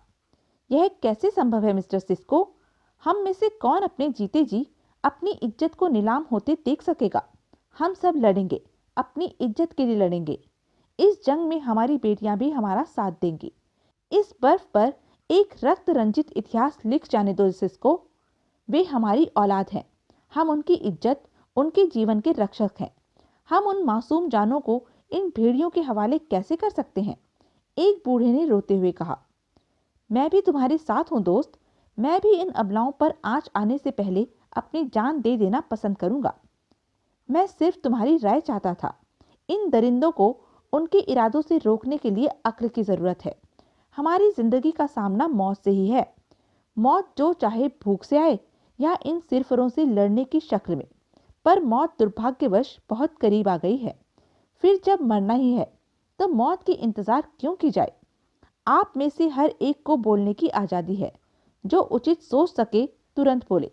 यह कैसे संभव है मिस्टर सिस्को? हम में से कौन अपने जीते जी अपनी इज्जत को नीलाम होते देख सकेगा? हम सब लड़ेंगे, अपनी इज्जत के लिए लड़ेंगे। इस जंग में हमारी बेटियां भी हमारा साथ देंगी। इस बर्फ पर एक रक्त रंजित इतिहास लिख जाने दो सिस्को। वे हमारी औलाद हैं। हम उनकी इज्जत, उनके जीवन के रक्षक हैं। हम उन मासूम जानों को इन भेड़ियों के हवाले कैसे कर सकते हैं? एक बूढ़े ने रोते हुए कहा। मैं भी तुम्हारे साथ हूँ दोस्त। मैं भी इन अबलाओं पर आंच आने से पहले अपनी जान दे देना पसंद करूंगा। मैं सिर्फ तुम्हारी राय चाहता था। इन दरिंदों को उनके इरादों से रोकने के लिए अक्ल की जरूरत है। हमारी जिंदगी का सामना मौत से ही है। मौत जो चाहे भूख से आए या इन सिरफरों से लड़ने की शक्ल में, पर मौत दुर्भाग्यवश बहुत करीब आ गई है। फिर जब मरना ही है तो मौत की इंतजार क्यों की जाए? आप में से हर एक को बोलने की आज़ादी है। जो उचित सोच सके तुरंत बोले।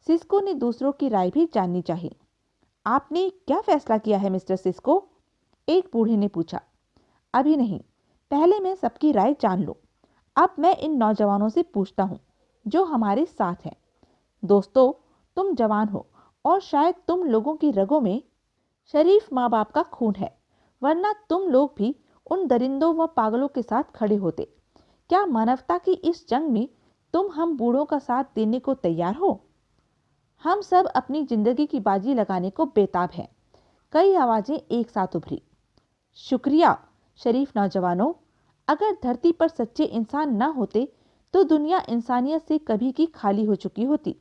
सिस्को ने दूसरों की राय भी जाननी चाहिए। आपने क्या फैसला किया है मिस्टर सिस्को? एक बूढ़े ने पूछा। अभी नहीं, पहले मैं सबकी राय जान लूं। अब मैं इन नौजवानों से पूछता हूं जो हमारे साथ हैं। दोस्तों, तुम जवान हो और शायद तुम लोगों की रगों में शरीफ माँ बाप का खून है, वरना तुम लोग भी उन दरिंदों व पागलों के साथ खड़े होते। क्या मानवता की इस जंग में तुम हम बूढ़ों का साथ देने को तैयार हो? हम सब अपनी जिंदगी की बाजी लगाने को बेताब हैं। कई आवाजें एक साथ उभरी। शुक्रिया शरीफ नौजवानों, अगर धरती पर सच्चे इंसान न होते तो दुनिया इंसानियत से कभी की खाली हो चुकी होती।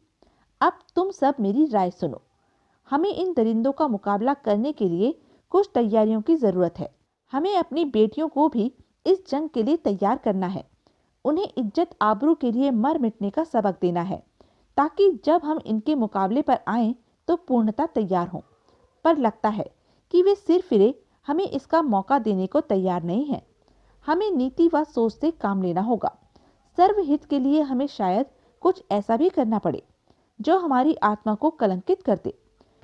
अब तुम सब मेरी राय सुनो। हमें इन दरिंदों का मुकाबला करने के लिए कुछ तैयारियों की जरूरत है। हमें अपनी बेटियों को भी इस जंग के लिए तैयार करना है। उन्हें इज्जत आबरू के लिए मर मिटने का सबक देना है, ताकि जब हम इनके मुकाबले पर आएं तो पूर्णतः तैयार हों। पर लगता है कि वे सिर फिरे हमें इसका मौका देने को तैयार नहीं है। हमें नीति व सोच से काम लेना होगा। सर्वहित के लिए हमें शायद कुछ ऐसा भी करना पड़े जो हमारी आत्मा को कलंकित कर दे,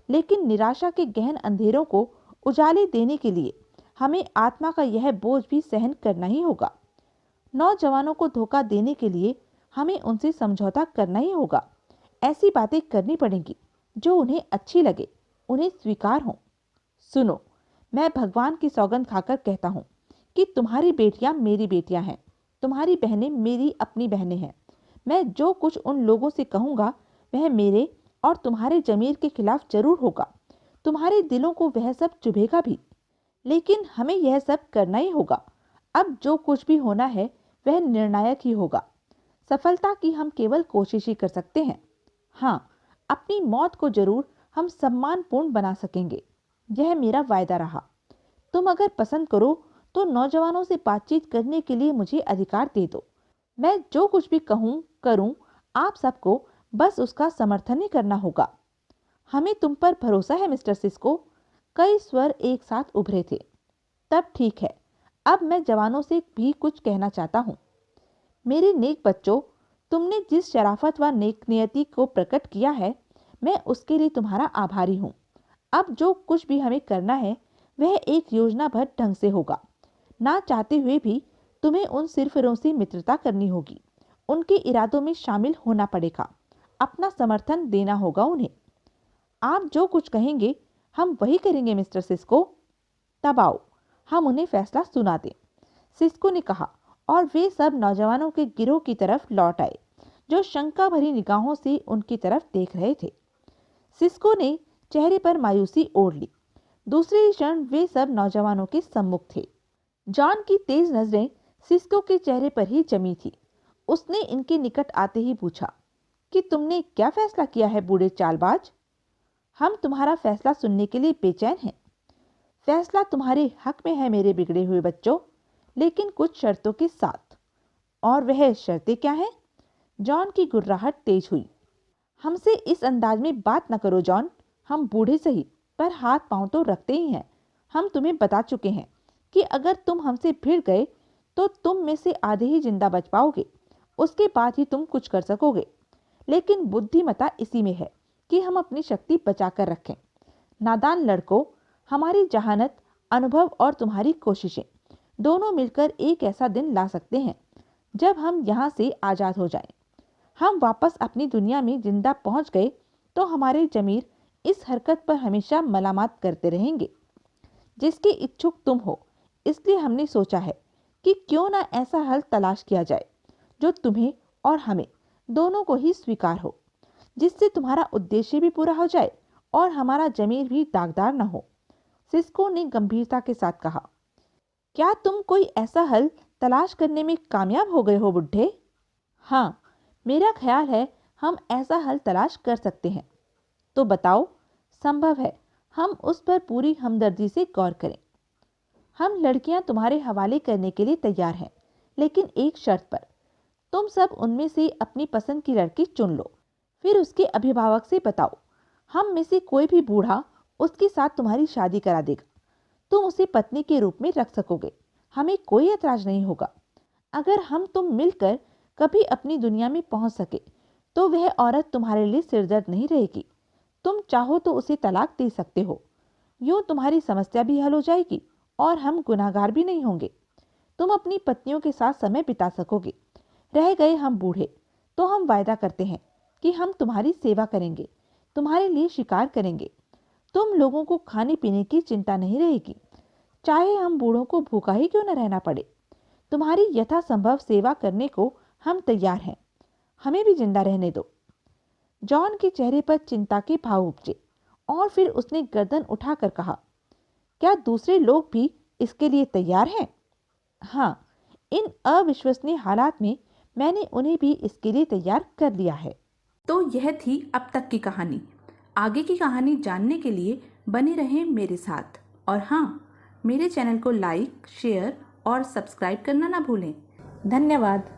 लेकिन निराशा के गहन अंधेरों को उजाले देने के लिए हमें आत्मा का यह बोझ भी सहन करना ही होगा। नौजवानों को धोखा देने के लिए हमें उनसे समझौता करना ही होगा। ऐसी बातें करनी पड़ेंगी जो उन्हें अच्छी लगे, उन्हें स्वीकार हो। सुनो, मैं भगवान की सौगंध खाकर कहता हूँ कि तुम्हारी बेटियां मेरी बेटियां हैं, तुम्हारी बहनें मेरी अपनी बहनें हैं। मैं जो कुछ उन लोगों से कहूँगा वह मेरे और तुम्हारे जमीर के खिलाफ जरूर होगा। तुम्हारे दिलों को वह सब चुभेगा भी, लेकिन हमें यह सब करना ही होगा। अब जो कुछ भी होना है वह निर्णायक ही होगा। सफलता की हम केवल कोशिश ही कर सकते हैं। हाँ, अपनी मौत को जरूर हम सम्मानपूर्ण बना सकेंगे। यह मेरा वायदा रहा। तुम अगर पसंद करो तो नौजवानों से बातचीत करने के लिए मुझे अधिकार दे दो। मैं जो कुछ भी कहूँ करूँ, आप सबको बस उसका समर्थन ही करना होगा। हमें तुम पर भरोसा है मिस्टर सिस्को। कई स्वर एक साथ उभरे थे। तब ठीक है, अब मैं जवानों से भी कुछ कहना चाहता हूँ। मेरे नेक बच्चों, तुमने जिस शराफत व नेक नियति को प्रकट किया है, मैं उसके लिए तुम्हारा आभारी हूँ। अब जो कुछ भी हमें करना है वह एक योजनाबद्ध ढंग से होगा। ना चाहते हुए भी तुम्हें उन सिरफिरों से मित्रता करनी होगी। उनके इरादों में शामिल होना पड़ेगा। अपना समर्थन देना होगा उन्हें। आप जो कुछ कहेंगे हम वही करेंगे मिस्टर सिस्को। तब आओ हम उन्हें फैसला सुना दें, सिस्को ने कहा, और वे सब नौजवानों के गिरोह की तरफ लौट आए जो शंका भरी निगाहों से उनकी तरफ देख रहे थे। सिस्को ने चेहरे पर मायूसी ओढ़ ली। दूसरे क्षण वे सब नौजवानों के सम्मुख थे। जॉन की तेज नजरें सिस्को के चेहरे पर ही जमी थी। उसने इनके निकट आते ही पूछा कि तुमने क्या फैसला किया है बूढ़े चालबाज? हम तुम्हारा फैसला सुनने के लिए बेचैन हैं। फैसला तुम्हारे हक में है मेरे बिगड़े हुए बच्चों, लेकिन कुछ शर्तों के साथ। और वह शर्तें क्या हैं? जॉन की गुर्राहट तेज हुई। हमसे इस अंदाज में बात न करो जॉन। हम बूढ़े सही, पर हाथ पांव तो रखते ही हैं। हम तुम्हें बता चुके हैं कि अगर तुम हमसे भिड़ गए तो तुम में से आधे ही जिंदा बच पाओगे। उसके बाद ही तुम कुछ कर सकोगे। लेकिन बुद्धिमता इसी में है कि हम अपनी शक्ति बचाकर रखें। नादान लड़कों, हमारी जहानत, अनुभव और तुम्हारी कोशिशें दोनों मिलकर एक ऐसा दिन ला सकते हैं जब हम यहाँ से आज़ाद हो जाएं। हम वापस अपनी दुनिया में जिंदा पहुँच गए तो हमारे जमीर इस हरकत पर हमेशा मलामत करते रहेंगे जिसके इच्छुक तुम हो। इसलिए हमने सोचा है कि क्यों ना ऐसा हल तलाश किया जाए जो तुम्हें और हमें दोनों को ही स्वीकार हो, जिससे तुम्हारा उद्देश्य भी पूरा हो जाए और हमारा जमीर भी दागदार न हो। सिस्को ने गंभीरता के साथ कहा, क्या तुम कोई ऐसा हल तलाश करने में कामयाब हो गए हो बुढ़े? हाँ, मेरा ख्याल है हम ऐसा हल तलाश कर सकते हैं। तो बताओ, संभव है हम उस पर पूरी हमदर्दी से गौर करें। हम लड़कियां तुम्हारे हवाले करने के लिए तैयार हैं, लेकिन एक शर्त पर। तुम सब उनमें से अपनी पसंद की लड़की चुन लो, फिर उसके अभिभावक से बताओ। हम में से कोई भी बूढ़ा उसके साथ तुम्हारी शादी करा देगा। तुम उसे पत्नी के रूप में रख सकोगे। हमें कोई ऐतराज नहीं होगा। अगर हम तुम मिलकर कभी अपनी दुनिया में पहुंच सके तो वह औरत तुम्हारे लिए सिरदर्द नहीं रहेगी। तुम चाहो तो उसे तलाक दे सकते हो। यूं तुम्हारी समस्या भी हल हो जाएगी और हम गुनाहगार भी नहीं होंगे। तुम अपनी पत्नियों के साथ समय बिता सकोगे। रह गए हम बूढ़े, तो हम वायदा करते हैं कि हम तुम्हारी सेवा करेंगे, तुम्हारे लिए शिकार करेंगे, तुम लोगों को खाने पीने की चिंता नहीं रहेगी, चाहे हम बूढ़ों को भूखा ही क्यों न रहना पड़े। तुम्हारी यथासंभव सेवा करने को हम तैयार हैं, हमें भी जिंदा रहने दो। जॉन के चेहरे पर चिंता के भाव उपजे और फिर उसने गर्दन उठाकर कहा, क्या दूसरे लोग भी इसके लिए तैयार हैं? हाँ, इन अविश्वसनीय हालात में मैंने उन्हें भी इसके लिए तैयार कर लिया है। तो यह थी अब तक की कहानी। आगे की कहानी जानने के लिए बने रहें मेरे साथ। और हाँ, मेरे चैनल को लाइक, शेयर और सब्सक्राइब करना ना भूलें। धन्यवाद।